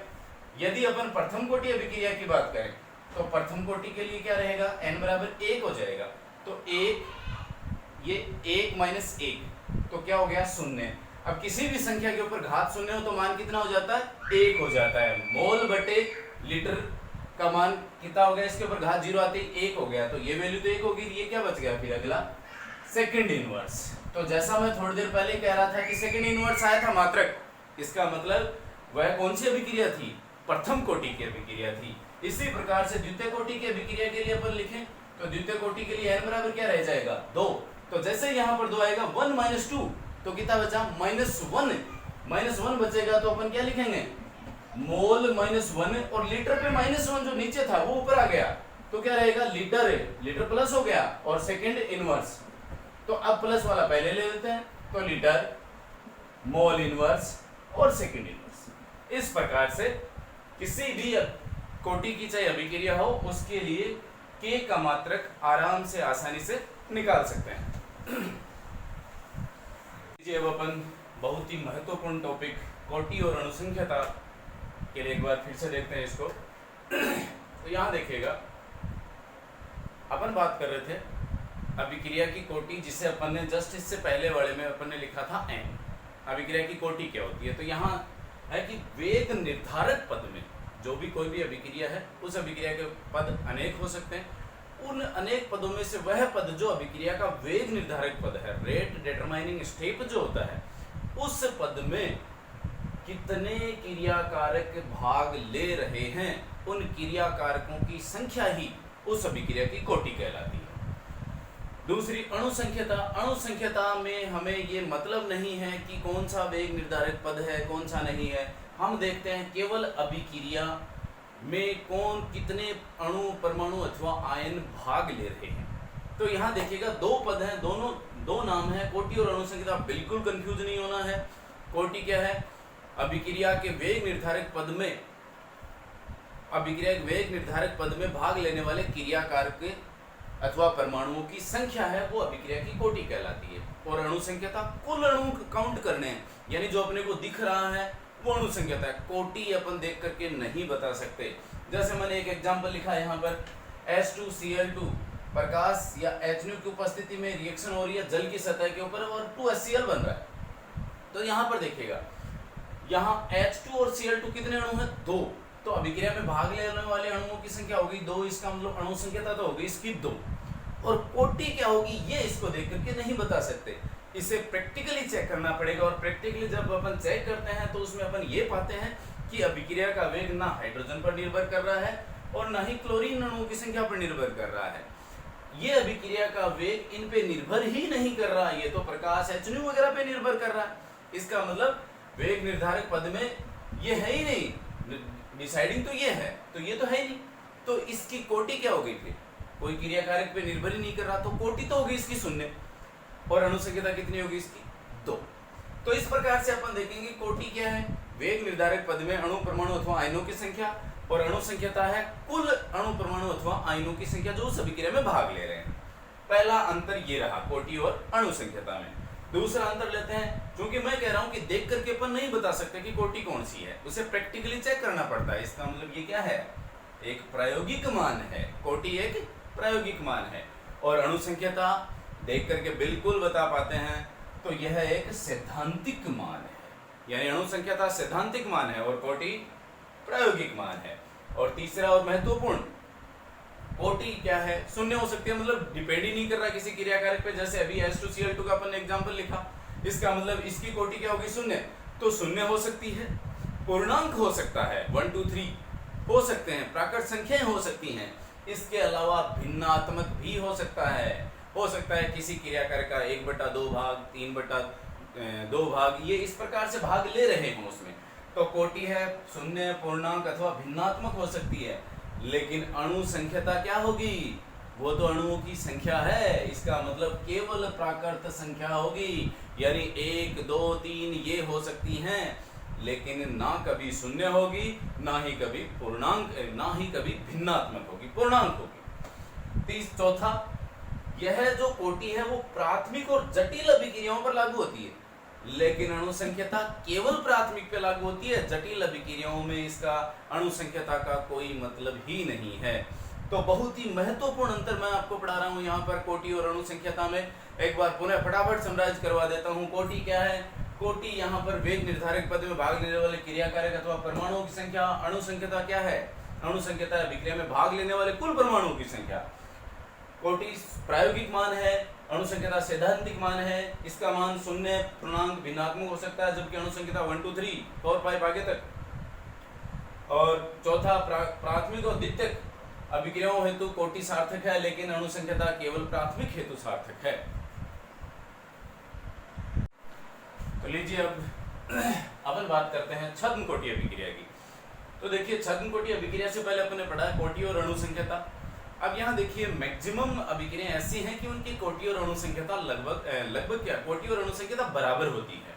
यदि अपन प्रथम कोटि अभिक्रिया की बात करें तो प्रथम कोटि के लिए क्या रहेगा, n बराबर 1 हो जाएगा, तो 1, ये 1 माइनस 1, तो क्या हो गया शून्य। अब किसी भी संख्या के ऊपर घात शून्य हो तो मान कितना हो जाता है, 1 हो जाता है। मोल बटे लीटर का मान कितना हो गया, इसके ऊपर घात 0 आते ही 1 हो गया, तो ये वैल्यू तो 1 होगी, ये क्या बच गया फिर अगला सेकंड इनवर्स। तो जैसा मैं थोड़ी देर पहले कह रहा था कि सेकंड इनवर्स आया था मात्रक, इसका मतलब वह कौन सी अभिक्रिया थी, प्रथम कोटि की अभिक्रिया थी। इसी प्रकार से द्वितीय कोटि की अभिक्रिया के लिए अपन लिखें तो द्वितीय कोटि के लिए n बराबर क्या रह जाएगा, 2, तो जैसे यहाँ पर 2 आएगा 1 माइनस 2, तो कितना बचा -1 बचेगा, तो अपन क्या लिखेंगे, मोल -1, और लीटर पे -1 जो नीचे था वो ऊपर आ गया, तो क्या रहेगा, लीटर है, लीटर प्लस हो गया, और सेकंड इनवर्स, तो अब प्लस वाला पहले ले लेते हैं, तो लीटर, मोल इनवर्स और सेकंड इनवर्स। इस प्रकार से किसी भी कोटि की चाहे अभिक्रिया हो उसके लिए k का मात्रक आराम से आसानी से निकाल सकते हैं। अब अपन बहुत ही महत्वपूर्ण टॉपिक कोटि और अनुसंख्यता के लिए एक बार फिर से देखते हैं इसको। तो यहाँ देखिएगा, अपन बात कर रहे थे अभिक्रिया की कोटि, जिसे अपन ने जस्ट इससे पहले वाले में अपन ने लिखा था n। अभिक्रिया की कोटि क्या होती है, तो यहाँ है कि वेग निर्धारक पद में जो भी कोई भी अभिक्रिया है, उस अभिक्रिया के पद अनेक हो सकते हैं। उन अनेक पदों में से वह पद जो अभिक्रिया का वेग निर्धारक पद है, रेट डिटरमाइनिंग स्टेप जो होता है, उस पद में कितने क्रियाकारक भाग ले रहे हैं, उन क्रियाकारकों की संख्या ही उस अभिक्रिया की कोटि कहलाती है। दूसरी अणुसंख्यता। अणुसंख्यता में हमें ये मतलब नहीं है कि कौन सा वेग निर्धारक पद है, कौन सा नहीं है। हम देखते हैं केवल अभिक्रिया में कौन कितने अणु, परमाणु अथवा आयन भाग ले रहे हैं। तो यहाँ देखिएगा 2 पद हैं, दोनों 2 नाम है, कोटि और अणुसंख्यता। बिल्कुल कंफ्यूज नहीं होना है। कोटि क्या है, अभिक्रिया के वेग निर्धारक पद में, अभिक्रिया के वेग निर्धारक पद में भाग लेने वाले क्रियाकारक अथवा परमाणुओं की संख्या है वो अभिक्रिया की कोटि कहलाती है। और अणु संख्यता कुल अणु काउंट करने हैं, यानी जो अपने को दिख रहा है वो अणु संख्यता है। कोटि अपन देख करके नहीं बता सकते। जैसे मैंने एक एग्जांपल लिखा है यहाँ पर, H2Cl2 प्रकाश या HNO की उपस्थिति में रिएक्शन हो रही है जल की सतह के ऊपर और 2HCl बन रहा है। तो यहाँ पर देखिएगा, यहाँ H2 और Cl2 कितने अणु हैं? 2। तो अभिक्रिया में भाग लेने वाले अणुओं की संख्या होगी 2, इसका मतलब अणु संख्यता तो होगी इसकी 2। और कोटि क्या होगी ये इसको देख करके नहीं बता सकते, इसे प्रैक्टिकली चेक करना पड़ेगा। और प्रैक्टिकली जब अपन चेक करते हैं तो उसमें अपन ये पाते हैं कि अभिक्रिया का वेग ना हाइड्रोजन पर निर्भर कर रहा है और ना ही क्लोरीन अणुओं की संख्या पर निर्भर कर रहा है। ये अभिक्रिया का वेग इन पे निर्भर ही नहीं कर रहा, ये तो प्रकाश HNO वगैरह पे निर्भर कर रहा है। इसका मतलब वेग निर्धारक पद में ये है ही नहीं, डिसाइडिंग तो ये है, तो ये तो है ही नहीं। तो इसकी कोटि क्या हो गई फिर? कोई क्रिया कारक पे निर्भर ही नहीं कर रहा, तो कोटि तो होगी इसकी 0। और अणु संख्यता कितनी होगी इसकी? 2। तो इस प्रकार से अपन देखेंगे कोटि क्या है? वेग निर्धारक पद में अणु परमाणु अथवा आयनों की संख्या, और अणु संख्यता है कुल अणु परमाणु अथवा आयनों की संख्या जो उस अभिक्रिया में भाग ले रहे हैं। पहला अंतर ये रहा कोटि और अणु संख्यता में। दूसरा अंतर लेते हैं, क्योंकि मैं कह रहा हूं कि देख करके अपन नहीं बता सकते कि कोटि कौन सी है, उसे प्रैक्टिकली चेक करना पड़ता है। इसका मतलब ये क्या है? एक प्रायोगिक मान है। कोटि एक प्रायोगिक मान है और अणु संख्यता देख करके बिल्कुल बता पाते हैं, तो यह एक सैद्धांतिक मान है। यानी अणु संख्यता सैद्धांतिक मान है और कोटि प्रायोगिक मान है। और तीसरा और महत्वपूर्ण, कोटि क्या है? 0 हो सकती है, मतलब डिपेंड ही नहीं कर रहा किसी क्रिया कारक पे। जैसे अभी H2Cl2 का अपन ने एग्जांपल लिखा, इसका मतलब इसकी कोटि क्या होगी? 0। तो 0 हो सकती है, पूर्णांक हो सकता है 1 2 3 हो सकते हैं, प्राकृत संख्याएं हो सकती हैं। इसके अलावा भिन्नात्मक भी हो सकता है। हो सकता है किसी क्रिया कारक का 1/2 भाग, 3/2 भाग, ये इस प्रकार से भाग ले रहे हों उसमें। तो कोटि है 0, पूर्णांक अथवा भिन्नात्मक हो सकती है। लेकिन अणु संख्यता क्या होगी? वो तो अणुओं की संख्या है, इसका मतलब केवल प्राकृत संख्या होगी। यानी 1 2 3 ये हो सकती हैं, लेकिन ना कभी 0 होगी, ना ही कभी पूर्णांक, ना ही कभी भिन्नात्मक होगी, पूर्णांक होगी। चौथा, यह जो कोटि है वो प्राथमिक और जटिल अभिक्रियाओं पर लागू होती है, लेकिन अणु संख्यता केवल प्राथमिक पे लागू होती है। जटिल अभिक्रियाओं में इसका अणु संख्यता का कोई मतलब ही नहीं है। तो बहुत ही महत्वपूर्ण अंतर मैं आपको पढ़ा रहा हूँ यहाँ पर कोटि और अणु संख्यता में। एक बार पुनः फटाफट समराइज करवा देता हूँ। कोटि क्या है? कोटि यहाँ पर वेग निर्धारक पद में भाग लेने वाले क्रिया कारक अथवा परमाणुओं की संख्या। अणु संख्यता क्या है? अणु संख्यता अभिक्रिया में भाग लेने वाले कुल परमाणुओं की संख्या। कोटि प्रायोगिक मान है, अणु संख्यता सैद्धांतिक मान है। इसका मान 0, पूर्णांक, भिन्नात्मक हो सकता है, जबकि अणु संख्यता 1 2 3 4 5 आगे तक। और चौथा, प्राथमिक और द्वितीयक अभिक्रियाओं हेतु कोटि सार्थक है, लेकिन अणु संख्यता केवल प्राथमिक हेतु सार्थक है। तो लीजिए अब अपन बात करते हैं छद्म कोटि अभिक्रिया की। तो देखिए, छद्म कोटि अभिक्रिया से पहले अपन ने पढ़ा है कोटि और अणु संख्यता। अब यहाँ देखिए, मैक्सिमम अभिक्रियाएं ऐसी हैं कि उनकी कोटि और अणु संख्यता लगभग क्या, कोटि और अणु संख्यता बराबर होती है।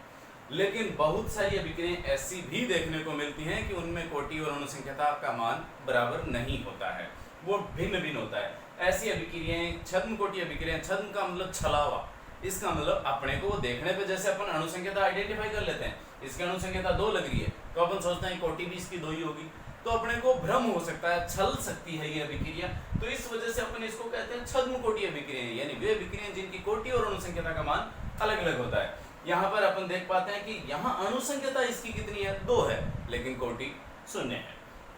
लेकिन बहुत सारी अभिक्रियाएं ऐसी भी देखने को मिलती हैं कि उनमें कोटि और अणु संख्यता का मान बराबर नहीं होता है, वो भिन्न भिन्न होता है। ऐसी अभिक्रियाएं छद्म कोटि अभिक्रियाएं, छद्म का मतलब छलावा, इसका मतलब अपने को देखने पे जैसे अपन अणु संख्यता आइडेंटिफाई कर लेते हैं, इसकी अणु संख्यता 2 लग रही है तो अपन सोचते हैं कोटि भी इसकी 2 ही होगी, तो अपने को भ्रम हो सकता है, छल सकती है ये अभिक्रिया। तो इस वजह से अपन इसको कहते हैं छद्म कोटि अभिक्रियाएं, यानी वे अभिक्रियाएं जिनकी कोटि और अणु संख्यता का मान अलग अलग होता है। यहाँ पर अपन देख पाते हैं कि यहाँ अणु संख्यता इसकी कितनी है? 2 है, लेकिन कोटि 0 है।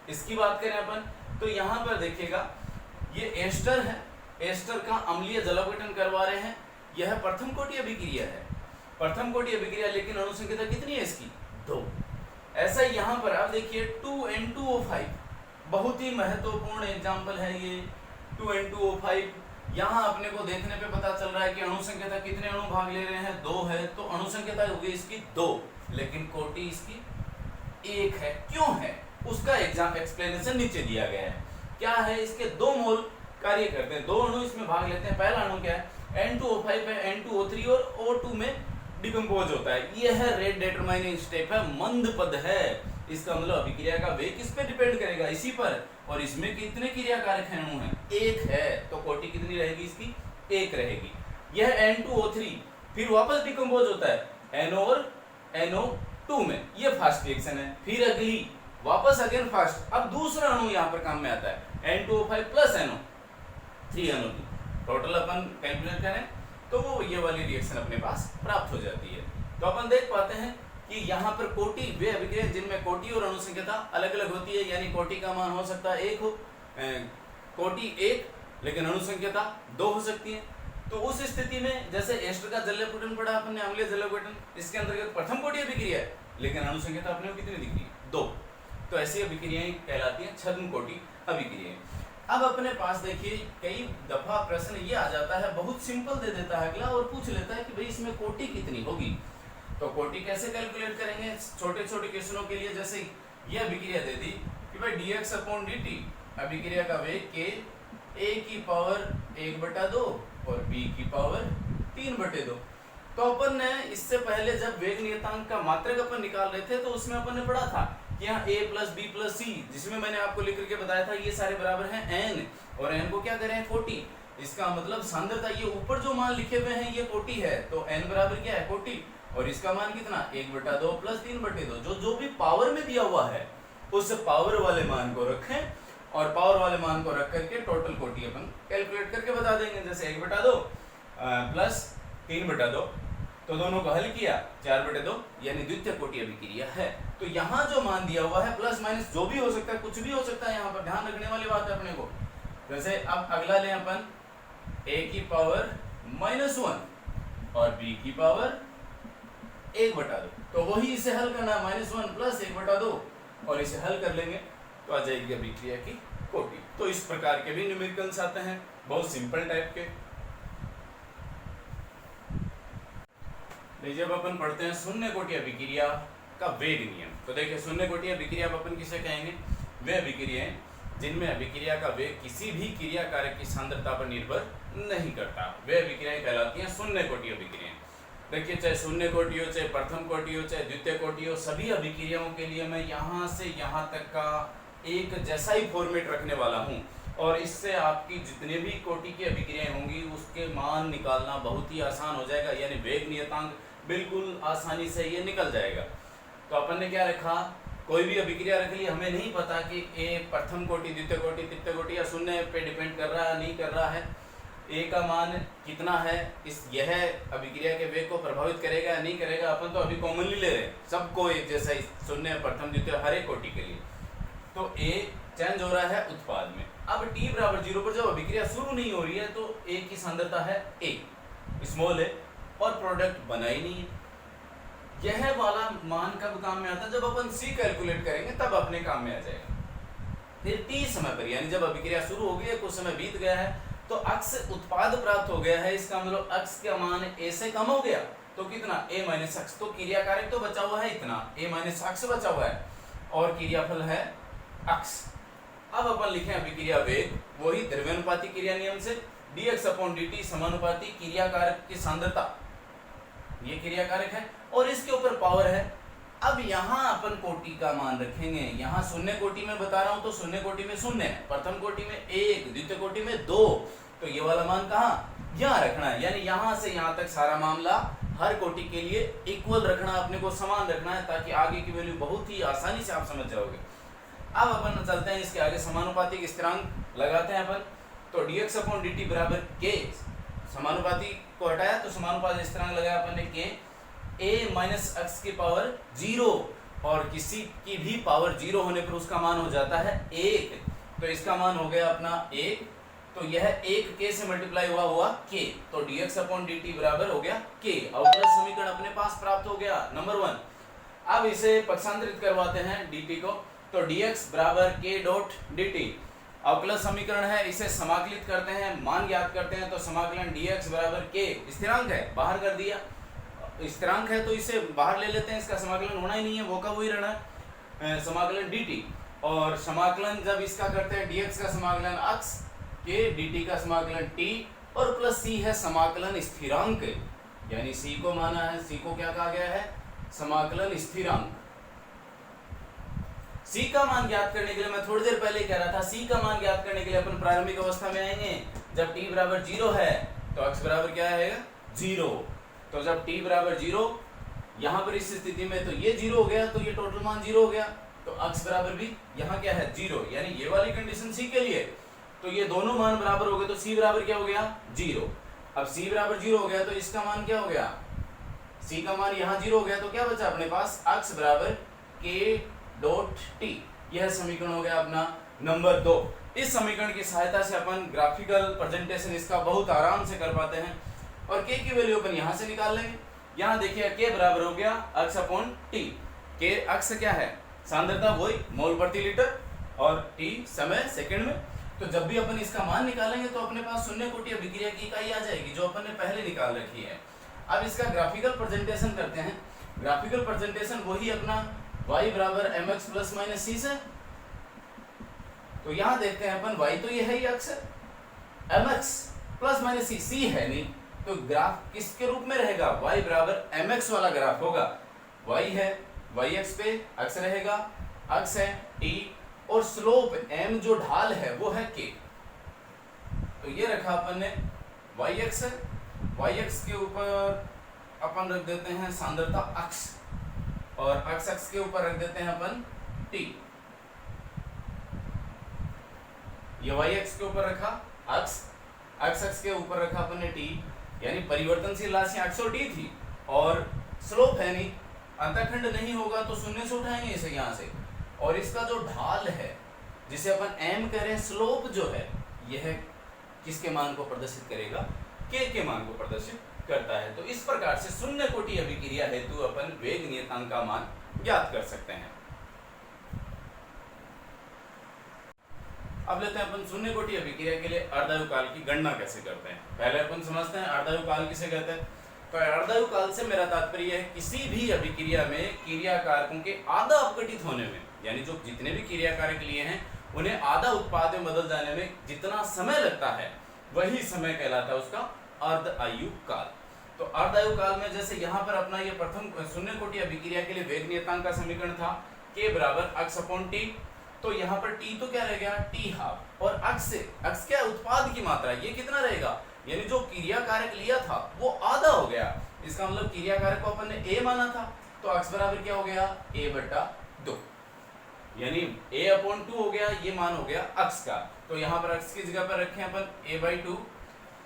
इसकी बात करें अपन तो यहाँ पर देखिएगा, ये एस्टर है, एस्टर का अम्लीय जलावघटन करवा रहे हैं, यह प्रथम कोटि अभिक्रिया है, प्रथम कोटि अभिक्रिया, लेकिन अणु संख्यता कितनी है इसकी? 2। ऐसा ही यहाँ पर आप देखिए 2N2O5, बहुत ही महत्वपूर्ण एग्जाम्पल है ये 2N2O5। यहाँ अपने को देखने पे पता चल रहा है कि अणु संख्यता कितने अणु भाग ले रहे हैं? 2 है, तो अणु संख्यता होगी इसकी 2, लेकिन कोटि इसकी 1 है। क्यों है? उसका एक्सप्लेनेशन नीचे दिया गया है। क्या है? इसके 2 मोल कार्य करते हैं, 2 अणु इसमें भाग लेते हैं। पहला अणु क्या है? N2O5 है, N2O3 और O2 में डिकम्पोज होता है। यह है रेट डिटरमाइनिंग स्टेप है, मंद पद है। इसका मतलब अभिक्रिया का वेग किस पे डिपेंड करेगा? इसी पर। और इसमें कितने क्रिया कारक हैं, अणु हैं? 1 है तो कोटि कितनी रहेगी इसकी? 1 रहेगी। यह N2O3 फिर वापस डिकम्पोज होता है NO और NO2 में, ये फर्स्ट रिएक्शन है। फिर अगली वापस अगेन फर्स्ट, अब दूसरा अणु यहाँ पर काम में आता है N2O5 प्लस NO3NO2, टोटल अपन कैलकुलेट करें तो वो ये वाली रिएक्शन अपने पास प्राप्त हो जाती है। तो अपन देख पाते हैं कि यहाँ पर कोटि वे अभिक्रिया जिनमें कोटि और अणु संख्या अलग अलग होती है, यानी कोटि का मान हो सकता है 1 हो, कोटि 1 लेकिन अणु संख्या 2 हो सकती है। तो उस स्थिति में जैसे एस्टर का जलीयपुटन पढ़ा अपन ने, अम्लीय जलीयपुटन, इसके अंतर्गत प्रथम कोटि अभिक्रिया है लेकिन अणु संख्या अपने को कितनी दिख रही है? 2। तो ऐसी अभिक्रियाएं कहलाती हैं छद्म कोटि अभिक्रियाएं। अब अपने पास देखिए कई दफा प्रश्न ये आ जाता है, बहुत सिंपल दे देता है अगला और पूछ लेता है कि भाई इसमें कोटि कितनी होगी। तो कोटि कैसे कैलकुलेट करेंगे? छोटे छोटे क्वेश्चनों के लिए जैसे ये अभिक्रिया दे दी कि भाई dx/dt अभिक्रिया का वेग k a की पावर 1/2 और b की पावर 3/2। तो अपन ने इससे पहले जब वेग नियतांक का मात्रक अपन निकाल रहे थे तो उसमें अपन ने पढ़ा था कि यहाँ a प्लस बी प्लस सी, जिसमें मैंने आपको लिख करके बताया था ये सारे बराबर हैं n, और n को क्या करें? कोटि। इसका मतलब सांद्रता, ये ऊपर जो मान लिखे हुए हैं ये कोटि है, तो n बराबर क्या है? कोटि। और इसका मान कितना? 1/2 प्लस 3/2। जो भी पावर में दिया हुआ है उस पावर वाले मान को रखें और पावर वाले मान को रख करके टोटल कोटि अपन कैलकुलेट करके बता देंगे। जैसे 1/2 प्लस 3/2, तो दोनों को हल किया 4/2, यानी द्वितीय कोटि अभिक्रिया है। तो यहाँ जो मान दिया हुआ है प्लस माइनस जो भी हो सकता है, कुछ भी हो सकता है, यहाँ पर ध्यान रखने वाली बात है अपने को। जैसे अब अगला लें अपन a की पावर -1 और b की पावर 1/2, तो वही इसे हल करना है, -1 प्लस 1/2, और इसे हल कर लेंगे तो आ जाएगी अभिक्रिया की कोटि। तो इस प्रकार के भी न्यूमेरिकल्स आते हैं, बहुत सिंपल टाइप के। जब अपन पढ़ते हैं शून्य कोटि अभिक्रिया का वेग नियम, तो देखिए शून्य कोटि अभिक्रिया अपन किसे कहेंगे? वे अभिक्रियाएं जिनमें अभिक्रिया का वेग किसी भी क्रिया कारक की सांद्रता पर निर्भर नहीं करता, वे अभिक्रियाएं कहलाती हैं शून्य कोटि अभिक्रियाएं। देखिए चाहे शून्य कोटि हो, चाहे प्रथम कोटि हो, चाहे द्वितीय कोटि हो, सभी अभिक्रियाओं के लिए मैं यहाँ से यहाँ तक का एक जैसा ही फॉर्मेट रखने वाला हूँ, और इससे आपकी जितने भी कोटि की अभिक्रियाएं होंगी उसके मान निकालना बहुत ही आसान हो जाएगा, यानी वेग नियतांक बिल्कुल आसानी से ये निकल जाएगा। तो अपन ने क्या रखा? कोई भी अभिक्रिया रख ली, हमें नहीं पता कि ए प्रथम कोटि, द्वितीय कोटि, तृतीय कोटि या शून्य पे डिपेंड कर रहा है नहीं कर रहा है, ए का मान कितना है, इस यह अभिक्रिया के वेग को प्रभावित करेगा या नहीं करेगा। अपन तो अभी कॉमनली ले रहे हैं सबको एक जैसा ही, शून्य प्रथम द्वितीय हर एक कोटि के लिए। तो ए चेंज हो रहा है उत्पाद में। अब t बराबर 0 पर जब अभिक्रिया शुरू नहीं हो रही है तो ए की सांद्रता है a, स्मॉल है, और प्रोडक्ट बना ही नहीं है। यह वाला मान कब काम में आता है? जब अपन c कैलकुलेट करेंगे तब अपने काम में आ जाएगा। फिर t समय पर, यानी जब अभिक्रिया शुरू हो गई है, कुछ समय बीत गया है, तो अक्स उत्पाद प्राप्त हो गया है, इसका मतलब अक्स का मान a से कम हो गया, तो कितना? a माइनस अक्स। तो क्रिया कारक तो बचा हुआ है इतना, a माइनस अक्स बचा हुआ है, और क्रियाफल है अक्स। अब अपन लिखें अभिक्रिया वेग, वही द्रव्यानुपाती क्रिया नियम से dx/dt समानुपाती क्रिया कारक की सांद्रता, ये क्रिया कारक है, और इसके ऊपर पावर है। अब यहाँ अपन कोटि का मान रखेंगे, यहाँ शून्य कोटि में बता रहा हूँ तो शून्य कोटि में 0, प्रथम कोटि में 1, द्वितीय कोटि में 2, तो ये वाला मान कहाँ? यहाँ रखना है, यानी यहाँ से यहाँ तक सारा मामला हर कोटि के लिए इक्वल रखना, अपने को समान रखना है, ताकि आगे की वैल्यू बहुत ही आसानी से आप समझ जाओगे। अब अपन चलते हैं इसके आगे, समानुपातिक स्थिरांक लगाते हैं अपन। तो dx/dt बराबर k, समानुपाती को हटाया तो समानुपाती स्थिरांक लगाया अपन ने k, a माइनस अक्स की पावर 0, और किसी की भी पावर 0 होने पर उसका मान हो जाता है 1, तो इसका मान हो गया अपना 1, तो यह 1 k से मल्टीप्लाई हुआ k, तो dx/dt बराबर हो गया k। अवकलज समीकरण अपने पास प्राप्त हो गया नंबर 1। अब इसे पक्षांतरित करवाते हैं dt को, तो dx बराबर k डॉट dt अवकलज समीकरण है, इसे समाकलित करते हैं, मान ज्ञात करते हैं, तो समाकलन dx बराबर k, स्थिरांक है बाहर कर दिया, स्थिरांक है तो इसे बाहर ले लेते हैं, इसका समाकलन होना ही नहीं है, वो का वही रहना है, समाकलन dt, और समाकलन जब इसका करते हैं dx का समाकलन अक्स k, dt का समाकलन t, और प्लस c है समाकलन स्थिरांक, यानी c को माना है, c को क्या कहा गया है? समाकलन स्थिरांक। सी का मान ज्ञात करने के लिए मैं थोड़ी देर पहले कह रहा था, सी का मान ज्ञात करने के लिए अपन प्रारंभिक अवस्था में आएंगे जब t बराबर 0 है तो x बराबर क्या आएगा 0। तो जब t बराबर 0 यहाँ पर इस स्थिति में तो ये 0 हो गया, तो ये टोटल मान 0 हो गया, तो x बराबर भी यहाँ क्या है 0, यानी ये वाली कंडीशन c के लिए। तो ये दोनों मान बराबर हो गए, तो c बराबर क्या हो गया 0। अब c बराबर 0 हो गया तो इसका मान क्या हो गया, c का मान यहाँ 0 हो गया, तो क्या बचा अपने पास x बराबर k डॉट t। यह समीकरण हो गया अपना नंबर 2। इस समीकरण की सहायता से अपन ग्राफिकल प्रेजेंटेशन इसका बहुत आराम से कर पाते हैं और k की वैल्यू अपन यहाँ से निकाल लेंगे। यहाँ देखिए k बराबर हो गया x upon t। k x क्या है, सांद्रता वही मोल प्रति लीटर और t समय सेकंड में। तो जब भी अपन इसका मान निकालेंगे तो अपने पास शून्य कोटि अभिक्रिया की इकाई आ जाएगी जो अपन ने पहले निकाल रखी है। अब इसका ग्राफिकल प्रेजेंटेशन करते हैं। ग्राफिकल प्रेजेंटेशन वही अपना y बराबर mx प्लस माइनस c से। तो यहाँ देखते हैं अपन y तो ये है ही x है, mx प्लस माइनस c है नहीं, तो ग्राफ किसके रूप में रहेगा, y बराबर mx वाला ग्राफ होगा। y है, y x पे x रहेगा, x है t और स्लोप m जो ढाल है वो है k। तो ये रखा अपन ने yx है, yx के ऊपर अपन रख देते हैं सांद्रता x और x के ऊपर रख देते हैं अपन t। ये yx के ऊपर रखा x के ऊपर रखा अपन ने t, यानी परिवर्तनशील राशि x और t थी और स्लोप है नहीं, अंतःखंड नहीं होगा तो शून्य से उठाएंगे इसे यहाँ से। और इसका जो ढाल है जिसे अपन m कह रहे हैं, स्लोप जो है यह किसके मान को प्रदर्शित करेगा, k के मान को प्रदर्शित करता है। तो इस प्रकार से शून्य कोटि अभिक्रिया हेतु अपन वेग नियतांक का मान ज्ञात कर सकते हैं। अब लेते हैं अपन शून्य कोटि अभिक्रिया के लिए अर्धायु काल की गणना कैसे करते हैं। पहले अपन समझते हैं अर्धायु काल किसे कहते हैं। तो अर्धायु काल से मेरा तात्पर्य है किसी भी अभिक्रिया में क्रिया कारकों के आधा अपघटित होने में, यानी जो जितने भी क्रिया कारक लिए हैं उन्हें आधा उत्पाद में बदल जाने में जितना समय लगता है वही समय कहलाता है उसका अर्धायु काल। तो अर्धायु काल में जैसे यहाँ पर अपना ये प्रथम शून्य कोटि अभिक्रिया के लिए वेग नियतांक का समीकरण था k बराबर x अपॉन t। तो यहाँ पर t तो क्या रहेगा t हाफ और x क्या उत्पाद की मात्रा, ये कितना रहेगा, यानी जो क्रिया कारक लिया था वो आधा हो गया। इसका मतलब क्रिया कारक को अपन ने a माना था तो x बराबर क्या हो गया a बटा 2, यानी a अपॉन 2 हो गया, ये मान हो गया x का। तो यहाँ पर x की जगह पर रखें अपन a बाई 2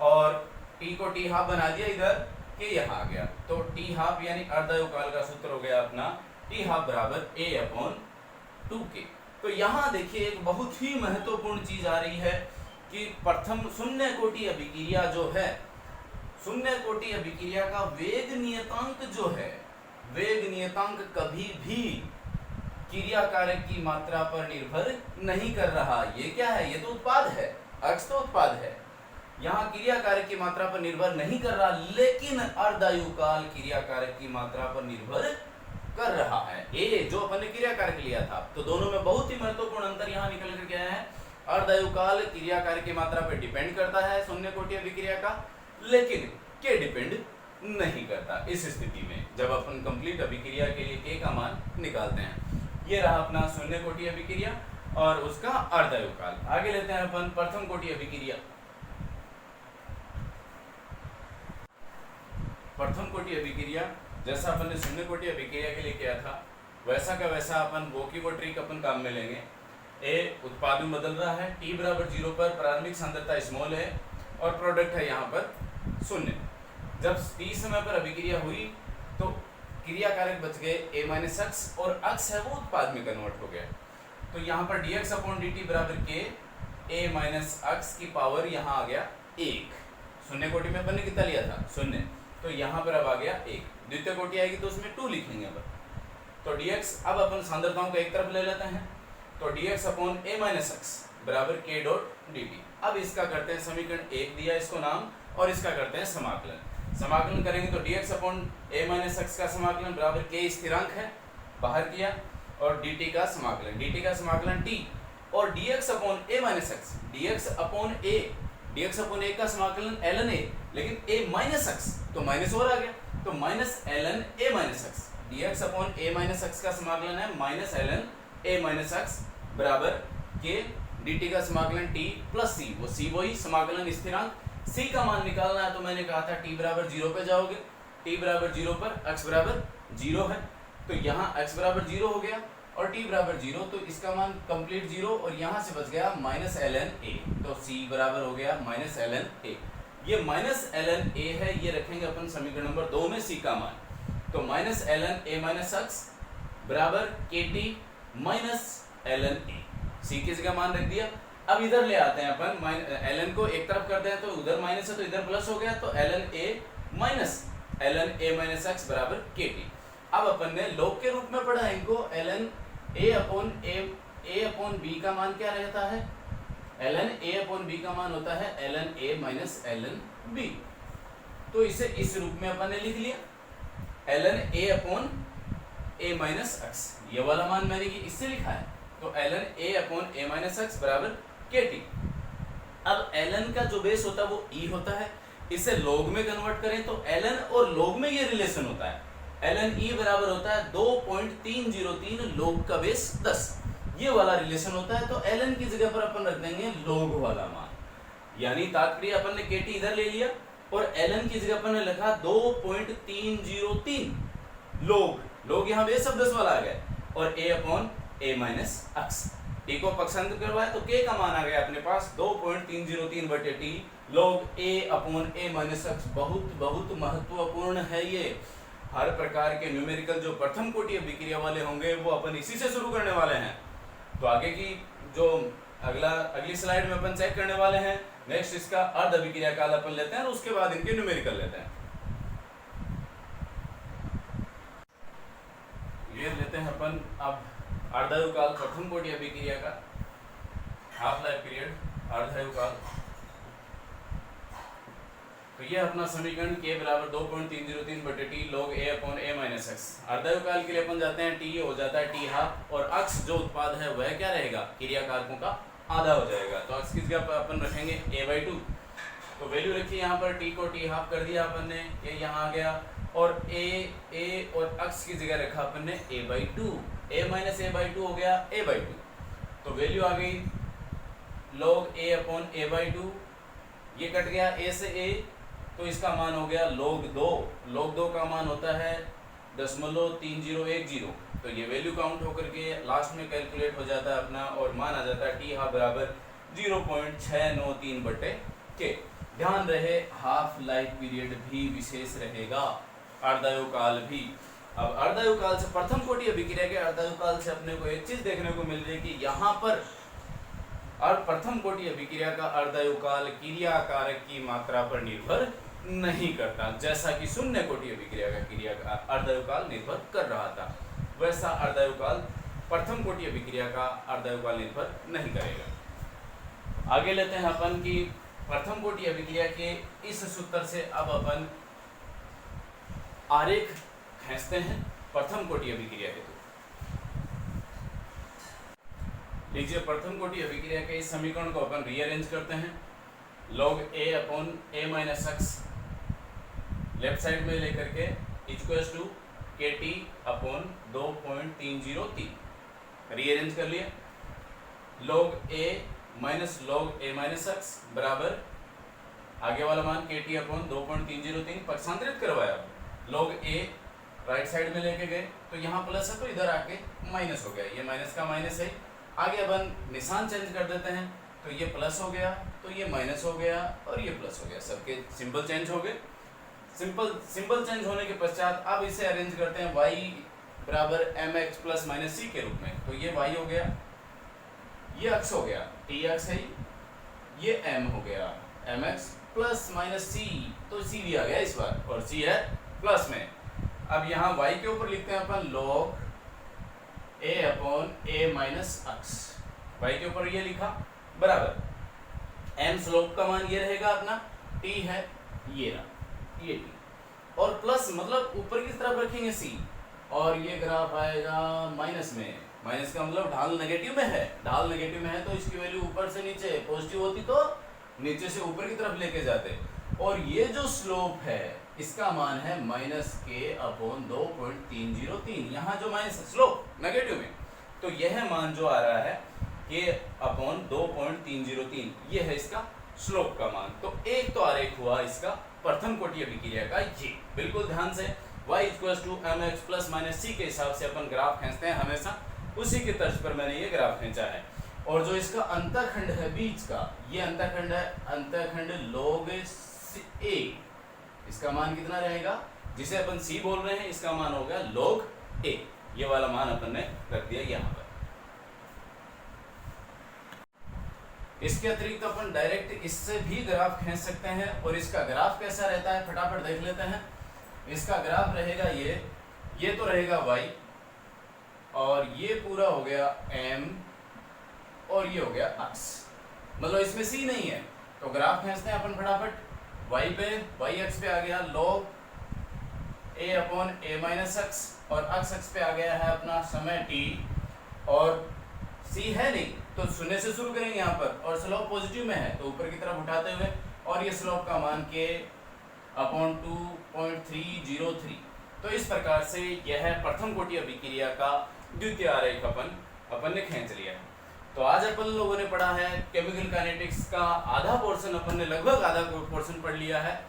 और t को t हाफ बना दिया, इधर k यहाँ आ गया। तो t हाफ यानी अर्धायु काल का सूत्र हो गया अपना t हाफ बराबर a अपॉन 2k। तो यहाँ देखिए एक बहुत ही महत्वपूर्ण चीज आ रही है कि प्रथम शून्य कोटि अभिक्रिया जो है, शून्य कोटि अभिक्रिया का वेग नियतांक जो है, वेग नियतांक कभी भी क्रिया कारक की मात्रा पर निर्भर नहीं कर रहा। ये क्या है, ये तो उत्पाद है, x तो उत्पाद है, यहाँ क्रिया कारक की मात्रा पर निर्भर नहीं कर रहा, लेकिन अर्धायु काल क्रिया कारक की मात्रा पर निर्भर कर रहा है। ए जो अपन ने क्रिया कारक लिया था, तो दोनों में बहुत ही महत्वपूर्ण अंतर यहाँ निकल कर गया है। अर्धायु काल क्रिया कारक की मात्रा पर डिपेंड करता है शून्य कोटि अभिक्रिया का, लेकिन के डिपेंड नहीं करता। इस स्थिति में जब अपन कंप्लीट अभिक्रिया के लिए के का मान निकालते हैं, ये रहा अपना शून्य कोटि अभिक्रिया और उसका अर्धायु काल। आगे लेते हैं अपन प्रथम कोटि अभिक्रिया। प्रथम कोटि अभिक्रिया जैसा अपन ने शून्य कोटि अभिक्रिया के लिए किया था वैसा का वैसा अपन वो की वो ट्रिक अपन काम में लेंगे। ए उत्पाद में बदल रहा है, t बराबर 0 पर प्रारंभिक सांद्रता स्मॉल है और प्रोडक्ट है यहाँ पर 0। जब t समय पर अभिक्रिया हुई तो क्रिया कारक बच गए a माइनस x और x है वो उत्पाद में कन्वर्ट हो गया। तो यहाँ पर dx अपॉन dt बराबर k a माइनस x की पावर यहाँ आ गया 1। शून्य कोटि में अपन ने कितना लिया था 0, तो यहाँ पर अब आ गया 1। द्वितीय कोटि आएगी तो उसमें 2 लिखेंगे अपन। तो dx अब अपन सांद्रताओं को एक तरफ ले लेते हैं, तो dx upon a minus x बराबर k डॉट dt। अब इसका करते हैं समीकरण 1 दिया इसको नाम और इसका करते हैं समाकलन। समाकलन करेंगे तो dx upon a minus x का समाकलन बराबर k स्थिरांक है बाहर किया और dt का समाकलन t और dx upon a minus x, dx upon a का समाकलन ln a, लेकिन a माइनस x तो माइनस और आ गया, तो minus ln a minus x। dx upon a minus x का समाकलन है माइनस ln ए माइनस एक्स बराबर के डी टी का समाकलन टी प्लस सी, वो सी वही समाकलन स्थिरांक, सी का मान निकालना है तो मैंने कहा था टी बराबर 0 पे जाओगे, टी बराबर 0 पर x बराबर 0 है तो यहाँ x बराबर 0 हो गया और t बराबर 0 तो इसका मान कंप्लीट 0 और यहाँ से बच गया माइनस ln a, तो c बराबर हो गया माइनस ln a। ये माइनस ln a है, ये रखेंगे अपन समीकरण नंबर 2 में c का मान, तो minus ln a minus x बराबर kt minus ln a, c की जगह मान रख दिया। अब इधर ले आते हैं अपन, ln को एक तरफ करते हैं तो उधर माइनस है तो इधर प्लस हो गया, तो ln a minus ln a minus x बराबर kt। अब अपन ने लॉग के रूप में पढ़ा इनको, ln a अपॉन b का मान क्या रहता है, ln a अपॉन b का मान होता है ln a minus ln b, तो इसे इस रूप में अपन ने लिख लिया ln a upon a minus x, ये वाला मान मैंने इससे लिखा है, तो ln a upon a minus x बराबर kt। अब ln का जो बेस होता है वो e होता है, इसे log में कन्वर्ट करें तो ln और log में ये रिलेशन होता है, ln e बराबर होता है 2.303 log का बेस 10, ये वाला रिलेशन होता है, तो ln की जगह पर अपन रख देंगे log वाला मान, यानी तात्पर्य अपन ने kt इधर ले लिया और ln की जगह अपन ने लिखा 2.303 log यहाँ बेस अब 10 वाला आ गया और a upon a minus x, t को पक्षांतर करवाया तो k का मान आ गया अपने पास 2.303 बटे t log a upon a minus x। बहुत बहुत महत्वपूर्ण है ये, हर प्रकार के न्यूमेरिकल जो प्रथम कोटि अभिक्रिया वाले होंगे वो अपन इसी से शुरू करने वाले हैं, तो आगे की जो अगली स्लाइड में अपन चेक करने वाले हैं, नेक्स्ट इसका अर्ध अभिक्रिया काल अपन लेते हैं और उसके बाद इनके न्यूमेरिकल लेते हैं। ये लेते हैं अपन अब अर्धायु काल प्रथम कोटि अभिक्रिया का हाफ लाइफ पीरियड अर्धायु काल, तो ये अपना समीकरण k बराबर 2.303 बटे t log a upon a minus x. अर्धायु काल के लिए अपन जाते हैं t हो जाता है t हाफ और अक्ष जो उत्पाद है वह क्या रहेगा, क्रिया कारकों का आधा हो जाएगा, तो अक्ष की जगह पर अपन रखेंगे a/2, तो वैल्यू रखी यहाँ पर t को t हाफ कर दिया अपन ने, ये यहाँ आ गया और a और अक्ष की जगह रखा अपन ने a/2, a माइनस a/2 हो गया a/2, तो वैल्यू आ गई log a अपॉन a/2, ये कट गया a से a तो इसका मान हो गया log 2 का मान होता है 0.3010, तो ये वैल्यू काउंट होकर के लास्ट में कैलकुलेट हो जाता है अपना और मान आ जाता है टी हाफ बराबर 0.693 बटे के। ध्यान रहे हाफ लाइफ पीरियड भी विशेष रहेगा, अर्धायु काल भी। अब अर्धायु काल से प्रथम कोटि अभिक्रिया के अर्धायु काल से अपने को एक चीज देखने को मिल रही है कि यहाँ पर और प्रथम कोटि अभिक्रिया का अर्धायु काल क्रिया कारक की मात्रा पर निर्भर नहीं करता, जैसा कि शून्य कोटि अभिक्रिया का क्रिया का अर्धायु काल निर्भर कर रहा था, वैसा अर्धायु काल प्रथम कोटि अभिक्रिया का अर्धायु काल निर्भर नहीं करेगा। आगे लेते हैं अपन की प्रथम कोटि अभिक्रिया के इस सूत्र से अब अपन आरेख खींचते हैं प्रथम कोटि अभिक्रिया हेतु। लीजिए प्रथम कोटि अभिक्रिया के इस समीकरण को अपन रीअरेंज करते हैं, log a upon a minus x left side में लेकर के equals to kt upon 2.303 rearrange कर लिया, log a minus log a minus x बराबर आगे वाला मान kt अपॉन 2.303 पक्षांतरित करवाया, log a राइट साइड में लेके गए तो यहाँ प्लस है तो इधर आके माइनस हो गया, ये माइनस का माइनस है, आगे अपन निशान चेंज कर देते हैं तो ये प्लस हो गया तो ये माइनस हो गया और ये प्लस हो गया, सबके सिंबल चेंज हो गए। सिंबल चेंज होने के पश्चात अब इसे अरेंज करते हैं y बराबर mx प्लस माइनस c के रूप में, तो ये y हो गया, ये अक्ष हो गया t अक्ष है, ये m हो गया mx प्लस माइनस c, तो c भी आ गया इस बार और c है प्लस में। अब यहाँ y के ऊपर लिखते हैं अपन log a upon a minus अक्ष, y के ऊपर ये लिखा बराबर m स्लोप का मान ये रहेगा अपना, t है ये रहा ये t और प्लस मतलब ऊपर की तरफ रखेंगे c और ये ग्राफ आएगा माइनस में, माइनस का मतलब ढाल नेगेटिव में है, ढाल नेगेटिव में है तो इसकी वैल्यू ऊपर से नीचे, पॉजिटिव होती तो नीचे से ऊपर की तरफ लेके जाते, और ये जो स्लोप है इसका मान है माइनस के अपॉन 2.303, यहाँ जो माइनस स्लोप नेगेटिव में तो यह मान जो आ रहा है ये अपॉन 2.303, ये है इसका स्लोप का मान। तो एक तो आरेख हुआ इसका प्रथम कोटि अभिक्रिया का, ये बिल्कुल ध्यान से y = mx ± c के हिसाब से अपन ग्राफ खींचते हैं हमेशा, उसी के तर्ज पर मैंने ये ग्राफ खींचा है। और जो इसका अंतःखंड है बीच का, ये अंतःखंड है, अंतःखंड log a, इसका मान कितना रहेगा, जिसे अपन c बोल रहे हैं, इसका मान हो गया log a, ये वाला मान अपन ने रख दिया यहाँ पर। इसके अतिरिक्त अपन डायरेक्ट इससे भी ग्राफ खींच सकते हैं, और इसका ग्राफ कैसा रहता है फटाफट देख लेते हैं। इसका ग्राफ रहेगा ये तो रहेगा y, और ये पूरा हो गया m, और ये हो गया x, मतलब इसमें c नहीं है। तो ग्राफ खींचते हैं अपन फटाफट। y पे y अक्ष पे आ गया log a/a-x, और x अक्ष पे आ गया है अपना समय t, और c है नहीं तो शून्य से शुरू करेंगे यहाँ पर, और स्लोप पॉजिटिव में है तो ऊपर की तरफ उठाते हुए, और ये स्लोप का मान k/2.303। तो इस प्रकार से यह प्रथम कोटि अभिक्रिया का द्वितीय आरेख अपन ने खींच लिया है। तो आज अपन लोगों ने पढ़ा है केमिकल काइनेटिक्स का आधा पोर्शन, अपन ने लगभग आधा पोर्शन पढ़ लिया है।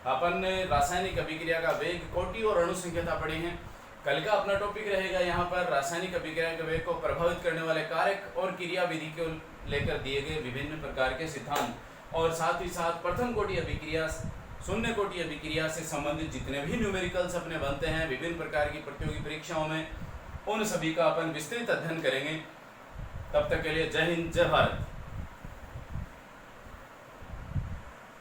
अपन ने रासायनिक अभिक्रिया का वेग, कोटि और अणु संख्यता पढ़ी है। कल का अपना टॉपिक रहेगा यहाँ पर रासायनिक अभिक्रिया के वेग को प्रभावित करने वाले कारक और क्रिया विधि को लेकर दिए गए विभिन्न प्रकार के सिद्धांत, और साथ ही साथ प्रथम कोटि अभिक्रिया, शून्य कोटि अभिक्रिया से संबंधित जितने भी न्यूमेरिकल्स अपने बनते हैं विभिन्न प्रकार की प्रतियोगी परीक्षाओं में, उन सभी का अपन विस्तृत अध्ययन करेंगे। तब तक के लिए जय हिंद, जय भारत।